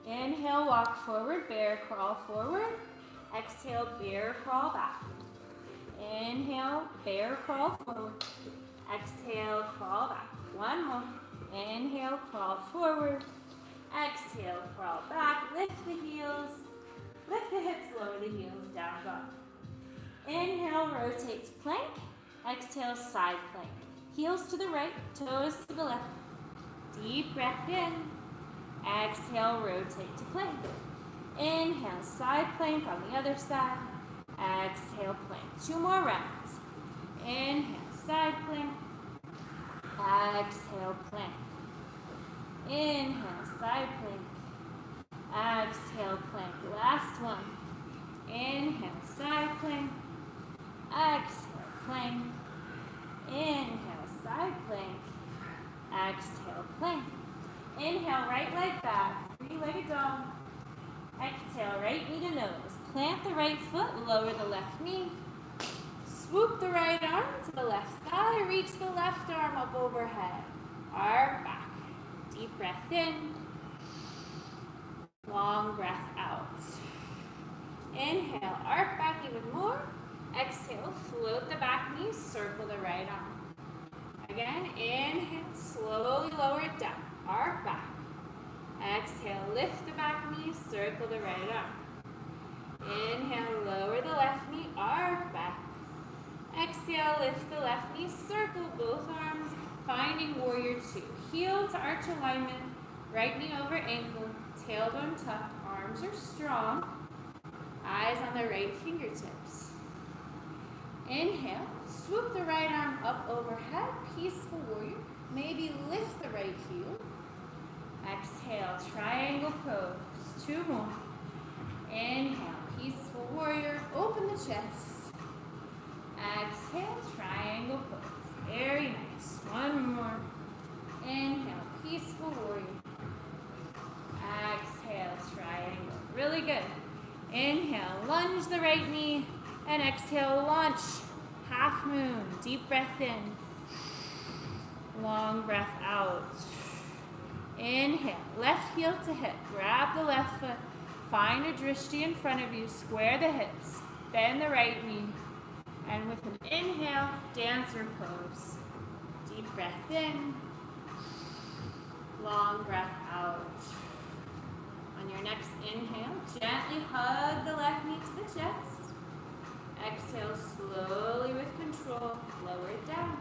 Inhale, walk forward, bear crawl forward. Exhale, bear crawl back. Inhale, bear crawl forward. Exhale, crawl back. One more. Inhale, crawl forward. Exhale, crawl back. Lift the heels. Lift the hips, lower the heels, down dog. Inhale, rotate to plank. Exhale, side plank. Heels to the right, toes to the left. Deep breath in. Exhale, rotate to plank. Inhale, side plank on the other side. Exhale, plank. 2 more rounds. Inhale, side plank. Exhale, plank. Inhale, side plank. Exhale, plank. Last one. Inhale, side plank. Exhale, plank. Inhale, side plank. Exhale, plank. Inhale, right leg back. 3-legged dog. Exhale, right knee to nose. Plant the right foot, lower the left knee. Swoop the right arm to the left thigh. Reach the left arm up overhead. Arc back. Deep breath in. Long breath out. Inhale, arc back even more. Exhale, float the back knee, circle the right arm. Again, inhale, slowly lower it down. Arc back. Exhale, lift the back knee, circle the right arm. Inhale, lower the left knee, arc back. Exhale, lift the left knee, circle both arms, finding warrior 2. Heel to arch alignment, right knee over ankle, tailbone tucked, arms are strong, eyes on the right fingertips. Inhale, swoop the right arm up overhead, peaceful warrior. Maybe lift the right heel. Exhale, triangle pose. 2 more. Inhale, peaceful warrior, open the chest. Exhale, triangle pose. Very nice. 1 more. Inhale, peaceful warrior. Exhale, triangle. Really good. Inhale, lunge the right knee, and exhale, launch. Half moon. Deep breath in. Long breath out. Inhale, left heel to hip. Grab the left foot. Find a drishti in front of you. Square the hips. Bend the right knee. And with an inhale, dancer pose. Deep breath in. Long breath out. On your next inhale, gently hug the left knee to the chest. Exhale slowly with control. Lower it down.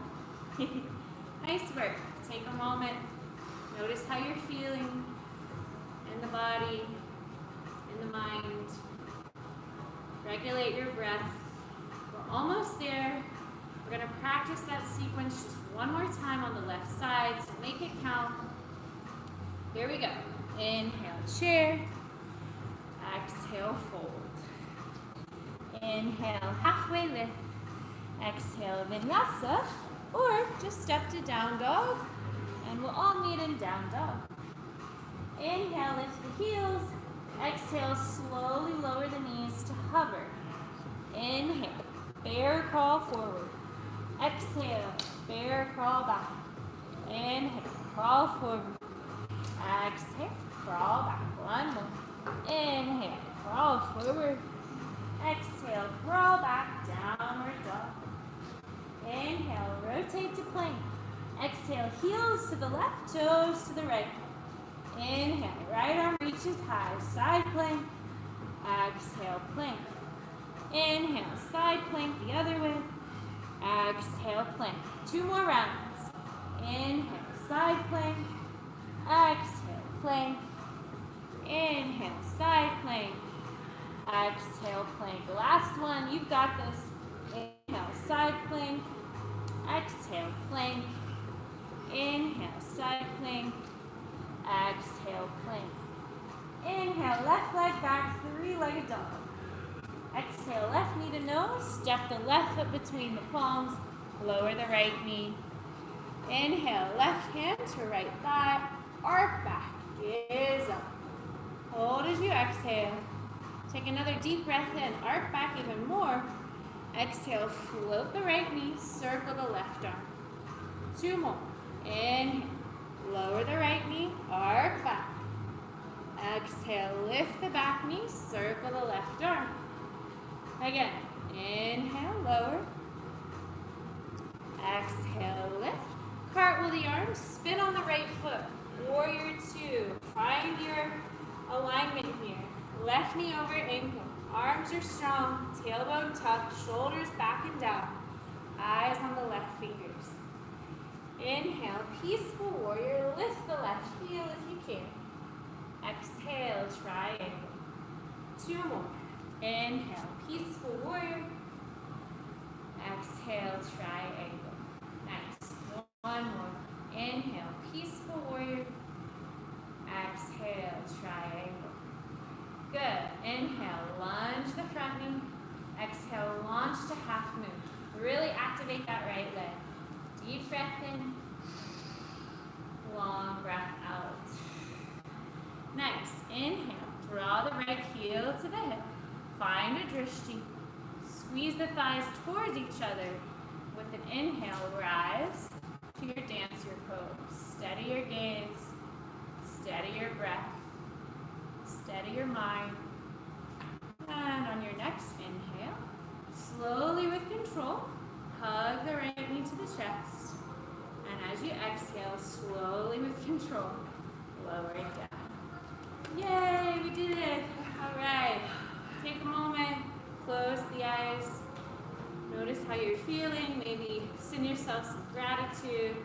Nice work. Take a moment. Notice how you're feeling in the body, in the mind. Regulate your breath. We're almost there. We're going to practice that sequence just one more time on the left side, so make it count. Here we go. Inhale, chair. Exhale, fold. Inhale, halfway lift. Exhale, vinyasa. Or just step to down dog. And we'll all meet in down dog. Inhale, lift the heels. Exhale, slowly lower the knees to hover. Inhale, bear crawl forward. Exhale, bear crawl back. Inhale, crawl forward. Exhale, crawl back. One more. Inhale, crawl forward. Exhale, crawl back, downward dog. Inhale, rotate to plank. Exhale, heels to the left, toes to the right. Inhale, right arm reaches high, side plank. Exhale, plank. Inhale, side plank the other way. Exhale, plank. 2 more rounds. Inhale, side plank. Exhale, plank. Inhale, side plank. Exhale, plank. Last one, you've got this. Inhale, side plank. Exhale, plank. Inhale, side plank. Exhale, plank. Inhale, left leg back, 3-legged dog. Exhale, left knee to nose. Step the left foot between the palms. Lower the right knee. Inhale, left hand to right thigh. Arc back. Gaze up. Hold as you exhale. Take another deep breath in. Arc back even more. Exhale, float the right knee. Circle the left arm. 2 more. Inhale. Lower the right knee. Arc back. Exhale, lift the back knee. Circle the left arm. Again, inhale, lower. Exhale, lift. Cartwheel the arms, spin on the right foot. Warrior 2. Find your alignment here. Left knee over ankle. Arms are strong. Tailbone tucked. Shoulders back and down. Eyes on the left fingers. Inhale, peaceful warrior. Lift the left heel if you can. Exhale, triangle. 2 more. Inhale, peaceful warrior. Exhale, triangle. Nice. 1 more. Inhale, peaceful warrior. Exhale, triangle. Good. Inhale, lunge the front knee. Exhale, launch to half moon. Really activate that right leg. Deep breath in. Long breath out. Nice. Inhale. Draw the right heel to the hip. Find a drishti. Squeeze the thighs towards each other. With an inhale, rise to your dancer pose. Steady your gaze. Steady your breath. Steady your mind. And on your next inhale, slowly with control, hug the right knee to the chest. And as you exhale, slowly with control, lower it down. Yay, we did it. All right. Take a moment, close the eyes. Notice how you're feeling. Maybe send yourself some gratitude.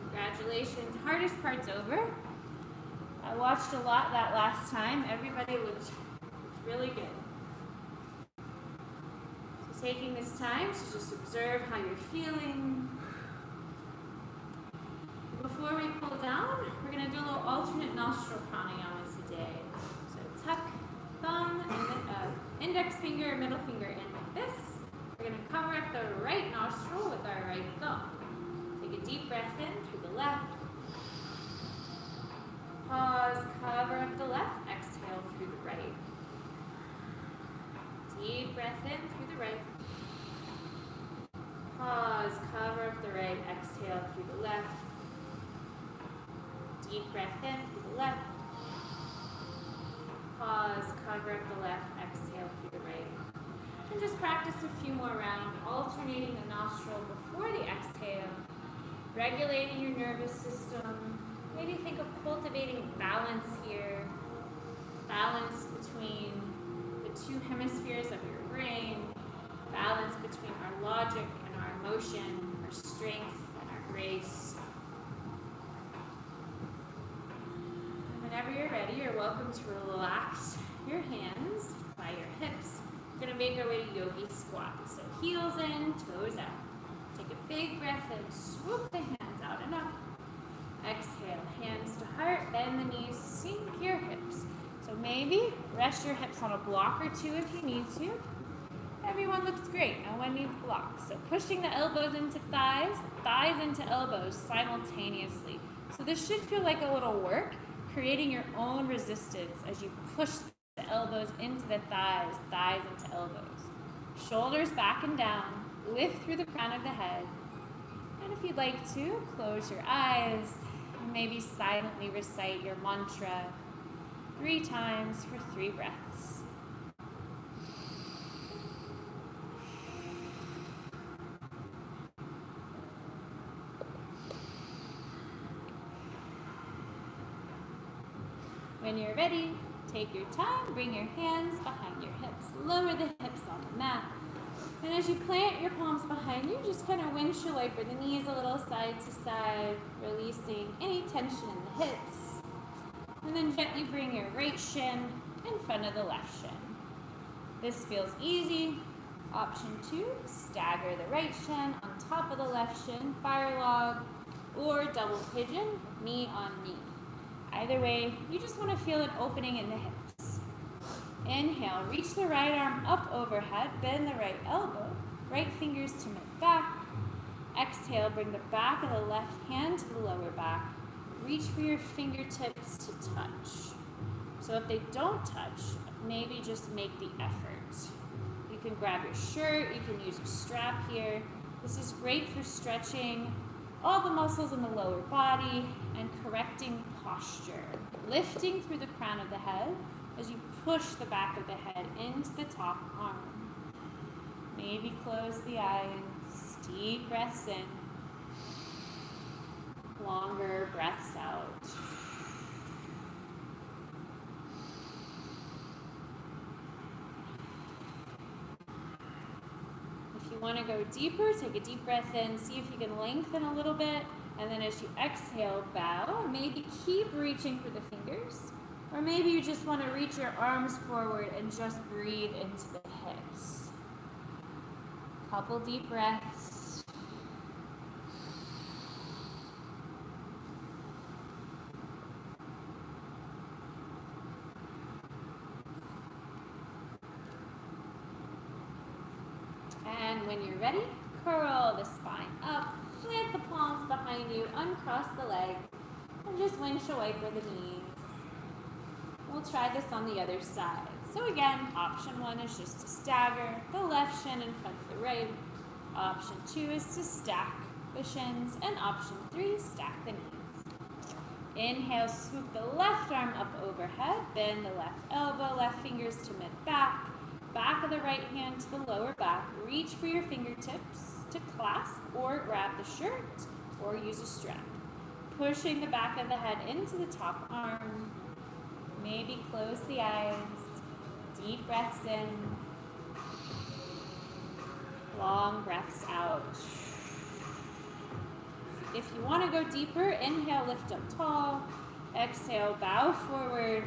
Congratulations. Hardest part's over. I watched a lot that last time. Everybody looked really good. So taking this time to just observe how you're feeling. Before we cool down, we're going to do a little alternate nostril pranayama today. So tuck thumb and index finger, middle finger in like this. We're going to cover up the right nostril with our right thumb. Take a deep breath in through the left. Pause, cover up the left, exhale through the right. Deep breath in through the right. Pause, cover up the right, exhale through the left. Deep breath in through the left. Pause, cover up the left, exhale through the right. And just practice a few more rounds, alternating the nostril before the exhale, regulating your nervous system. Maybe think of cultivating balance here, balance between the 2 hemispheres of your brain, balance between our logic and our emotion, our strength and our grace. And whenever you're ready, you're welcome to relax your hands by your hips. We're going to make our way to yogi squat. So heels in, toes out. Take a big breath in, swoop the hands out and up. Exhale, hands to heart, bend the knees, sink your hips. So maybe rest your hips on a block or 2 if you need to. Everyone looks great. No one needs blocks. So pushing the elbows into thighs, thighs into elbows simultaneously. So this should feel like a little work. creating your own resistance as you push the elbows into the thighs, thighs into elbows. Shoulders back and down, lift through the crown of the head. And if you'd like to, close your eyes and maybe silently recite your mantra 3 times for 3 breaths. When you're ready, take your time, bring your hands behind your hips, lower the hips on the mat. And as you plant your palms behind you, just kind of windshield wiper the knees a little side to side, releasing any tension in the hips. And then gently bring your right shin in front of the left shin. This feels easy. Option 2, stagger the right shin on top of the left shin, fire log, or double pigeon, knee on knee. Either way, you just want to feel an opening in the hips. Inhale, reach the right arm up overhead, bend the right elbow, right fingers to mid-back. Exhale, bring the back of the left hand to the lower back. Reach for your fingertips to touch. So if they don't touch, maybe just make the effort. You can grab your shirt, you can use a strap here. This is great for stretching all the muscles in the lower body and correcting posture. Lifting through the crown of the head as you push the back of the head into the top arm. Maybe close the eyes, deep breaths in, longer breaths out. If you want to go deeper, take a deep breath in, see if you can lengthen a little bit, and then as you exhale, bow. Maybe keep reaching for the fingers. Or maybe you just want to reach your arms forward and just breathe into the hips. Couple deep breaths. And when you're ready, curl the spine up, plant the palms behind you, uncross the legs, and just windshield wiper the knees. We'll try this on the other side. So again, option 1 is just to stagger the left shin in front of the right. Option 2 is to stack the shins. And option 3, stack the knees. Inhale, swoop the left arm up overhead, bend the left elbow, left fingers to mid-back, back of the right hand to the lower back. Reach for your fingertips to clasp or grab the shirt or use a strap. Pushing the back of the head into the top arm. Maybe close the eyes, deep breaths in, long breaths out. If you want to go deeper, inhale, lift up tall, exhale, bow forward.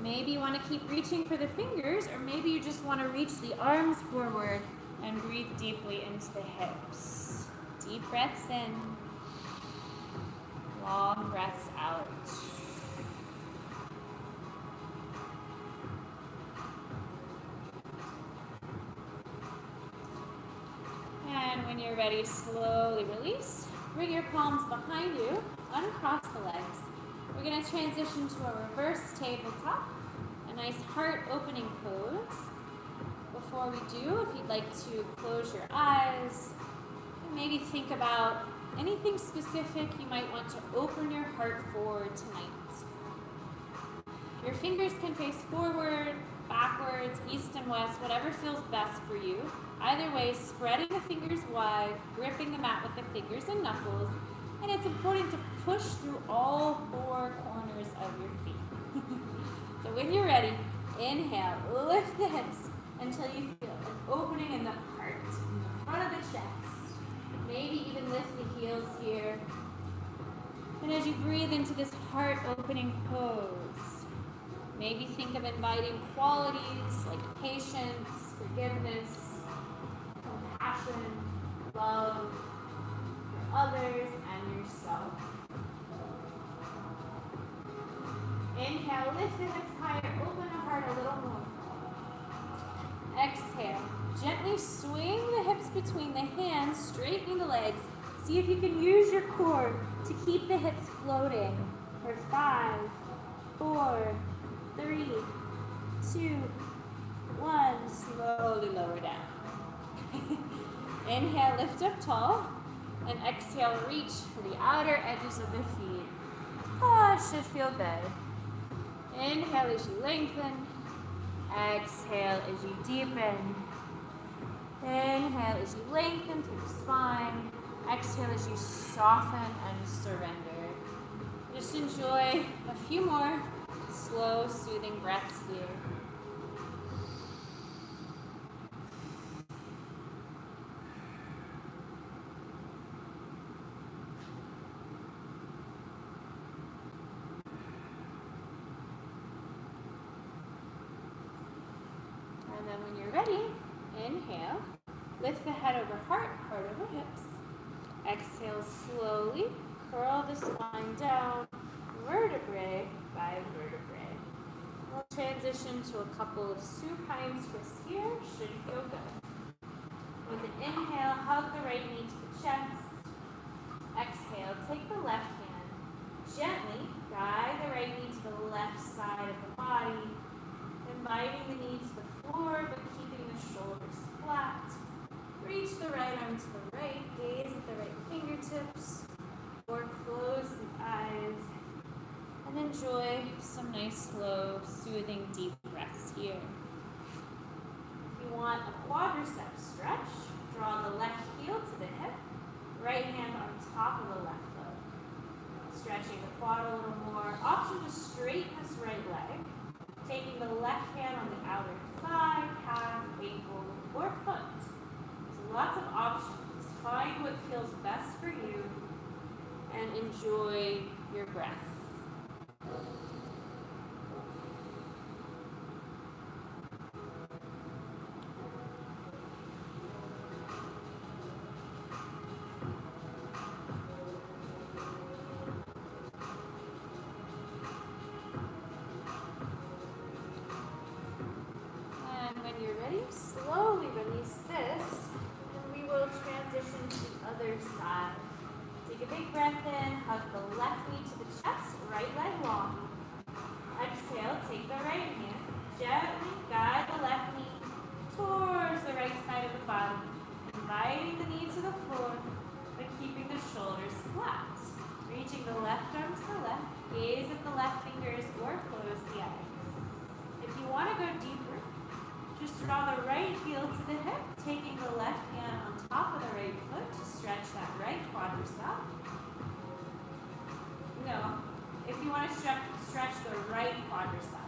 Maybe you want to keep reaching for the fingers, or maybe you just want to reach the arms forward and breathe deeply into the hips. Deep breaths in, long breaths out. And when you're ready, slowly release. Bring your palms behind you, uncross the legs. We're going to transition to a reverse tabletop, a nice heart opening pose. Before we do, if you'd like to close your eyes, and maybe think about anything specific you might want to open your heart for tonight. Your fingers can face forward, backwards, east and west, whatever feels best for you. Either way, spreading the fingers wide, gripping the mat with the fingers and knuckles, and it's important to push through all 4 corners of your feet. So when you're ready, inhale, lift the hips until you feel an opening in the heart, in the front of the chest. Maybe even lift the heels here. And as you breathe into this heart opening pose, maybe think of inviting qualities like patience, forgiveness, compassion, love for others and yourself. Inhale, lift the hips higher, open the heart a little more. Exhale, gently swing the hips between the hands, straightening the legs. See if you can use your core to keep the hips floating. For 5, 4, 3, 2, 1. Slowly lower down. Inhale, lift up tall. And exhale, reach for the outer edges of the feet. Ah, should feel good. Inhale as you lengthen. Exhale as you deepen. Inhale as you lengthen through the spine. Exhale as you soften and surrender. Just enjoy a few more slow, soothing breaths here. And then when you're ready, inhale, lift the head over heart, heart over hips. Exhale slowly, curl the spine down, vertebrae by vertebrae. We'll transition to a couple of supine twists here, should feel good. With an inhale, hug the right knee to the chest. Exhale, take the left hand, gently guide the right knee to the left side of the body, inviting the knee to the floor, but keeping the shoulders flat. Reach the right arm to the right, gaze at the right fingertips, or close the eyes, and enjoy some nice, slow, soothing, deep breaths here. If you want a quadricep stretch, draw the left heel to the hip, right hand on top of the left foot. Stretching the quad a little more. Option to straighten this right leg. Taking the left hand on the outer thigh, calf, ankle, or foot. So lots of options. Find what feels best for you and enjoy your breath. Slowly release this, and we will transition to the other side. Take a big breath in, hug the left knee to the chest, right leg long. Exhale, take the right hand, gently guide the left knee towards the right side of the body, inviting the knee to the floor, but keeping the shoulders flat. Reaching the left arm to the left, gaze at the left fingers or close the eyes. If you want to go deeper, just draw the right heel to the hip, taking the left hand on top of the right foot to stretch that right quadricep. No, if you want to stretch the right quadricep.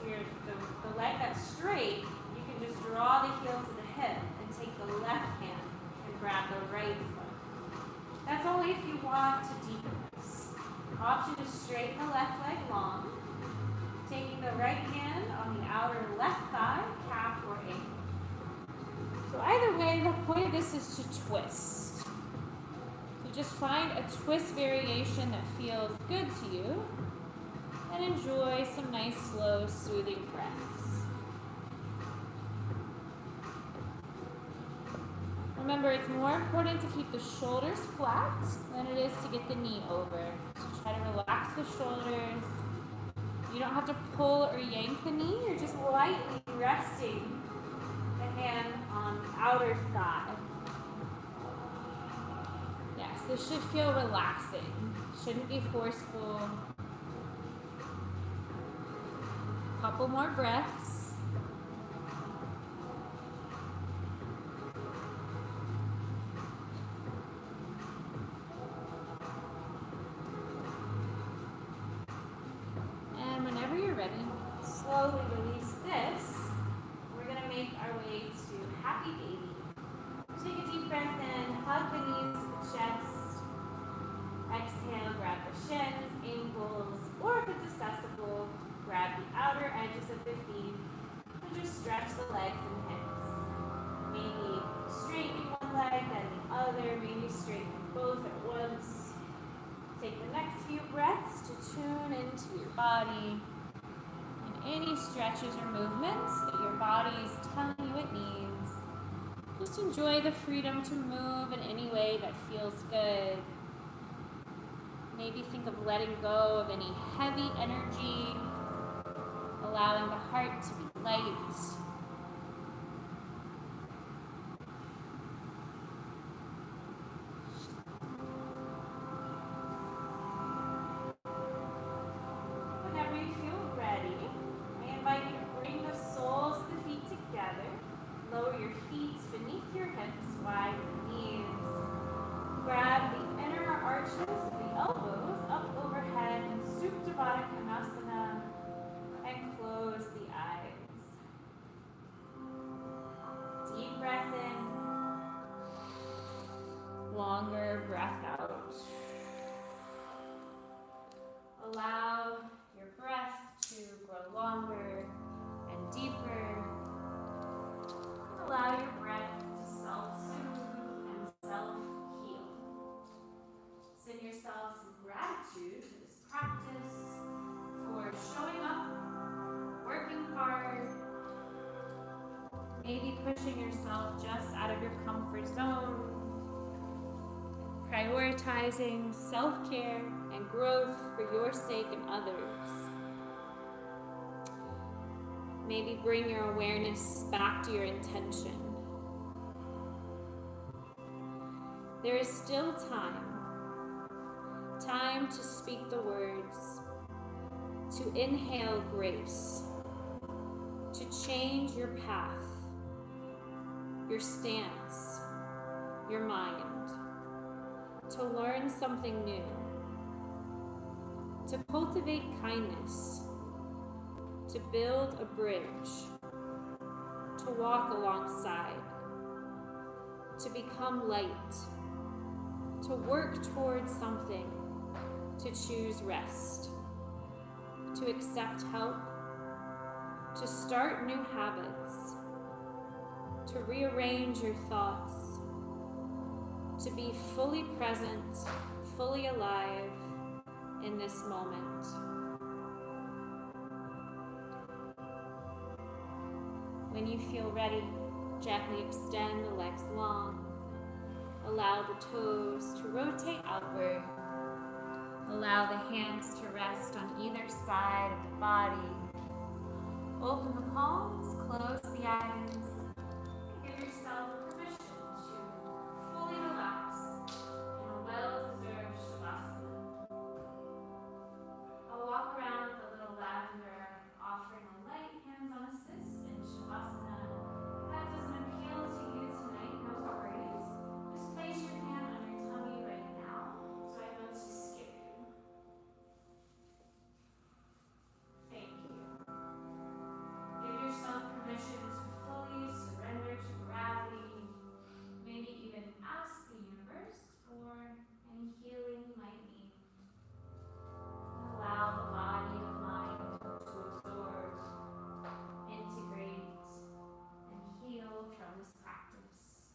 The leg that's straight, you can just draw the heel to the hip and take the left hand and grab the right foot. That's only if you want to deepen this. Option to straighten the left leg long. Taking the right hand on the outer left thigh, calf, or ankle. So either way, the point of this is to twist. So just find a twist variation that feels good to you and enjoy some nice, slow, soothing breaths. Remember, it's more important to keep the shoulders flat than it is to get the knee over. So try to relax the shoulders. You don't have to pull or yank the knee. You're just lightly resting the hand on the outer thigh. Yes, this should feel relaxing. Shouldn't be forceful. Couple more breaths. Slowly release this. We're going to make our way to happy baby. Take a deep breath in, hug the knees to the chest. Exhale, grab the shins, ankles, or if it's accessible, grab the outer edges of the feet and just stretch the legs and hips. Maybe straightening one leg, then the other, maybe straightening both at once. Take the next few breaths to tune into your body. Any stretches or movements that your body is telling you it needs. Just enjoy the freedom to move in any way that feels good. Maybe think of letting go of any heavy energy, allowing the heart to be light. Whenever you feel ready, I invite you to bring the soles of the feet together. Lower your feet beneath your hips, wide your knees. Grab the inner arches of the elbows up overhead in Supta Baddha Konasana and close the eyes. Deep breath in. Longer breath out. Allow your breath to grow longer and deeper. Allow your breath to self-soothe and self-heal. Send yourself some gratitude for this practice, for showing up, working hard, maybe pushing yourself just out of your comfort zone, prioritizing self-care and growth for your sake and others. Maybe bring your awareness back to your intention. There is still time to speak the words, to inhale grace, to change your path, your stance, your mind, to learn something new, to cultivate kindness, to build a bridge, to walk alongside, to become light, to work towards something, to choose rest, to accept help, to start new habits, to rearrange your thoughts, to be fully present, fully alive in this moment. When you feel ready, gently extend the legs long. Allow the toes to rotate outward. Allow the hands to rest on either side of the body. Open the palms, close the eyes. Give yourself permission to fully relax in a well-deserved Shavasana. I'll walk around with a little lavender, offering a light hands-on assist in Shavasana. If that doesn't appeal to you tonight, no worries. Just place your hand on your tummy right now, so I know to skip you. Thank you. Give yourself permission to fully surrender to gravity. Maybe even ask the universe for any healing you might need. Allow the body and mind to absorb, integrate, and heal from this practice.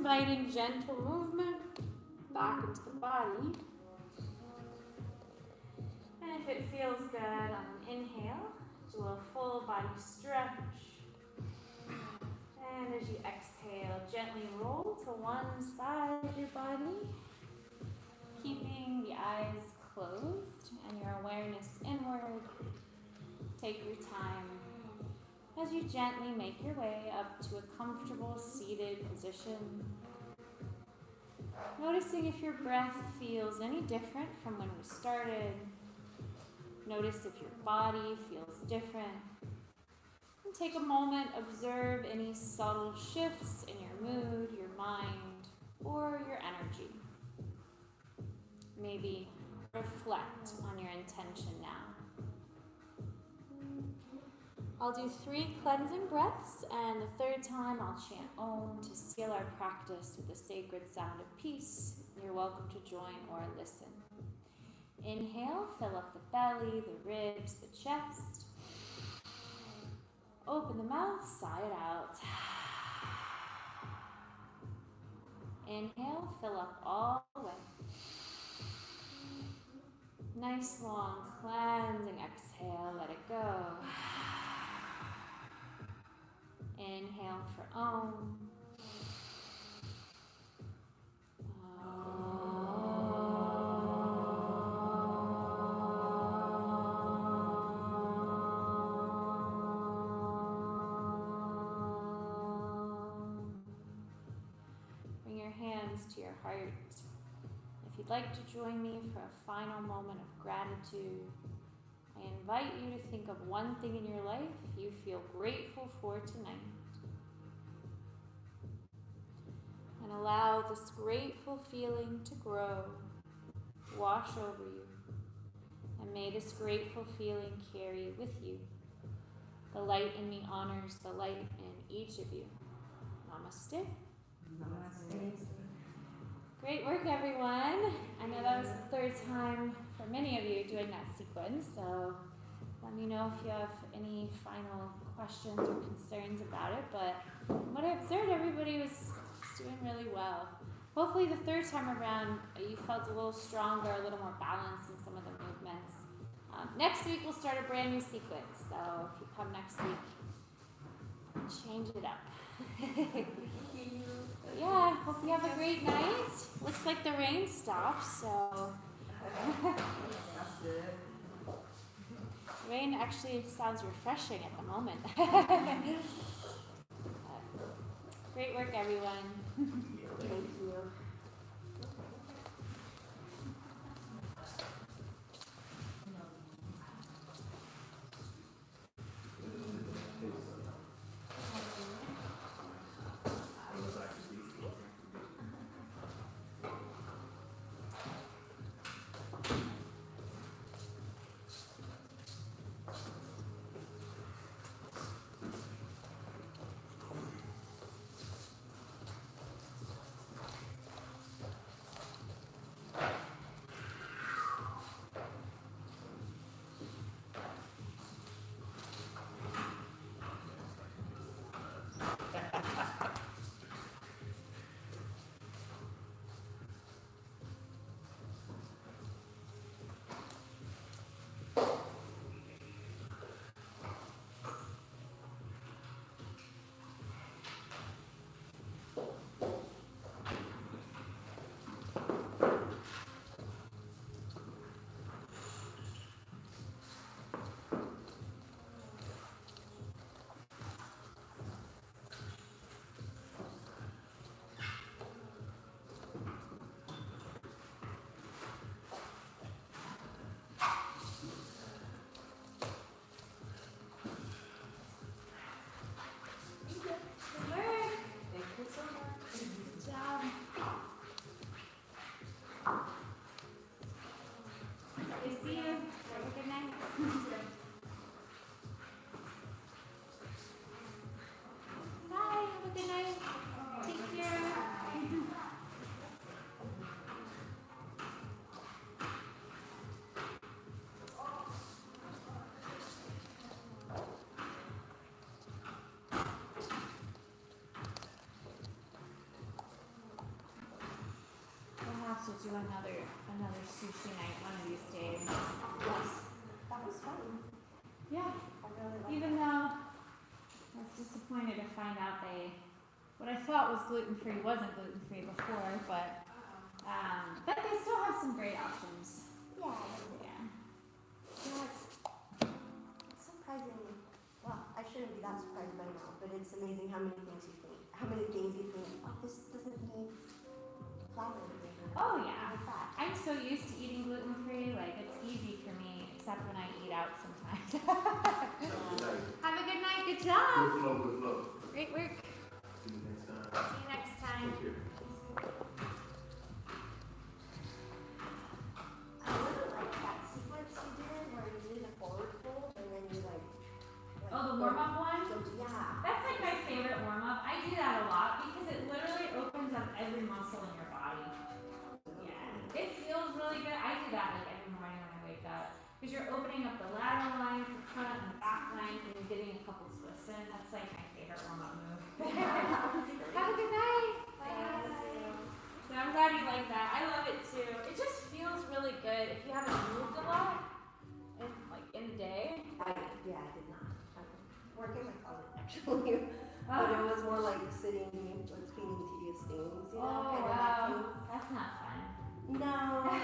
Inviting gentle movement back into the body. And if it feels good on an inhale, do a full body stretch. And as you exhale, gently roll to one side of your body, keeping the eyes closed and your awareness inward. Take your time as you gently make your way up to a comfortable seated position. Noticing if your breath feels any different from when we started. Notice if your body feels different. And take a moment, observe any subtle shifts in your mood, your mind, or your energy. Maybe reflect on your intention now. I'll do 3 cleansing breaths, and the third time I'll chant Om to seal our practice with the sacred sound of peace. You're welcome to join or listen. Inhale, fill up the belly, the ribs, the chest. Open the mouth, sigh it out. Inhale, fill up all the way. Nice long cleansing exhale, let it go. Inhale for Om. Bring your hands to your heart. If you'd like to join me for a final moment of gratitude, I invite you to think of one thing in your life you feel grateful for tonight. And allow this grateful feeling to grow, wash over you. And may this grateful feeling carry with you. The light in me honors the light in each of you. Namaste. Namaste. Great work, everyone. I know that was the third time for many of you doing that sequence, so let me know if you have any final questions or concerns about it. But from what I observed, everybody was doing really well. Hopefully the third time around, you felt a little stronger, a little more balanced in some of the movements. Next week, we'll start a brand new sequence, so if you come next week, change it up. Yeah, hope you have a great night. Looks like the rain stopped, so That's good. rain actually sounds refreshing at the moment. Great work, everyone. Thank you. do another sushi night one of these days. Yes. That was fun. Yeah. I really liked Even though I was disappointed to find out what I thought was gluten-free wasn't gluten-free before, but they still have some great options. Yeah. Yeah. Yeah, it's surprising. Well, I shouldn't be that surprised by now, but it's amazing how many things you think. Oh, this doesn't need flour. Oh yeah. Like that. I'm so used to eating gluten-free, like it's easy for me, except when I eat out sometimes. Good night. Have a good night. Good Good job. flow, good flow. Great work. See you next time. See you next time. Thank you. I really like that sequence you did where you did a forward fold and then you like Oh, the warm-up one? Yeah. That's like my favorite warm-up. I do that a lot because it literally opens up every muscle in your body. Yeah. It feels really good. I do that like every morning when I wake up. Because you're opening up the lateral lines, the front and the back lines, and you're getting a couple twists in. That's like my favorite warm-up move. Have a good night. Bye. So I'm glad you like that. I love it too. It just feels really good if you haven't moved a lot in the day. I did not. Work in my closet actually. But it was more like sitting with cleaning tedious things, you know, Oh kind of wow, that thing. that's not fun. No, I'm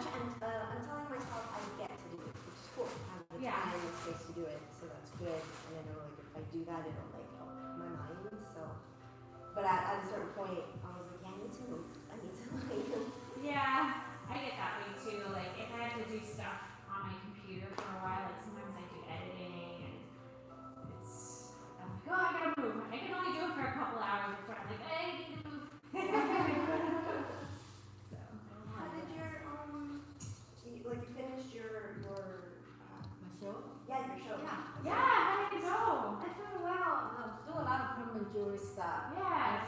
telling myself I get to do it, which is cool. I have the Yeah. time and the space to do it, so that's good. And I know like if I do that, it'll like help my mind. So, but at a certain point, I was like, yeah, I need to move. I need to like. Yeah, I get that way too. Like if I have to do stuff on my computer for a while, like sometimes I do editing and I'm like, oh, I gotta move. I can only do it for a couple hours before I'm like, hey, I need to move. So, How did your you finished your My show? your show? yeah, how did it go? I do well. Do a lot of permanent jewelry stuff. Yeah.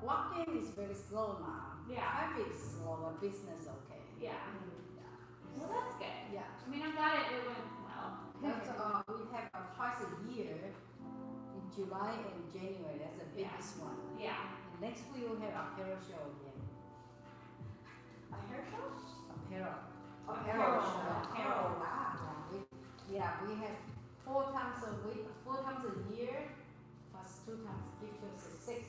Walk-in is very slow now. Yeah. Traffic is slow, but business okay. Yeah. Yeah. Well, that's good. Yeah. I mean, I'm glad it went well. That's, we have twice a year in July and January. That's the biggest one. Yeah. And next week we'll have apparel show again. A hair show? Apparel. Apparel. Oh wow. We have 4 times a week, 4 times a year, plus 2 times gift us 6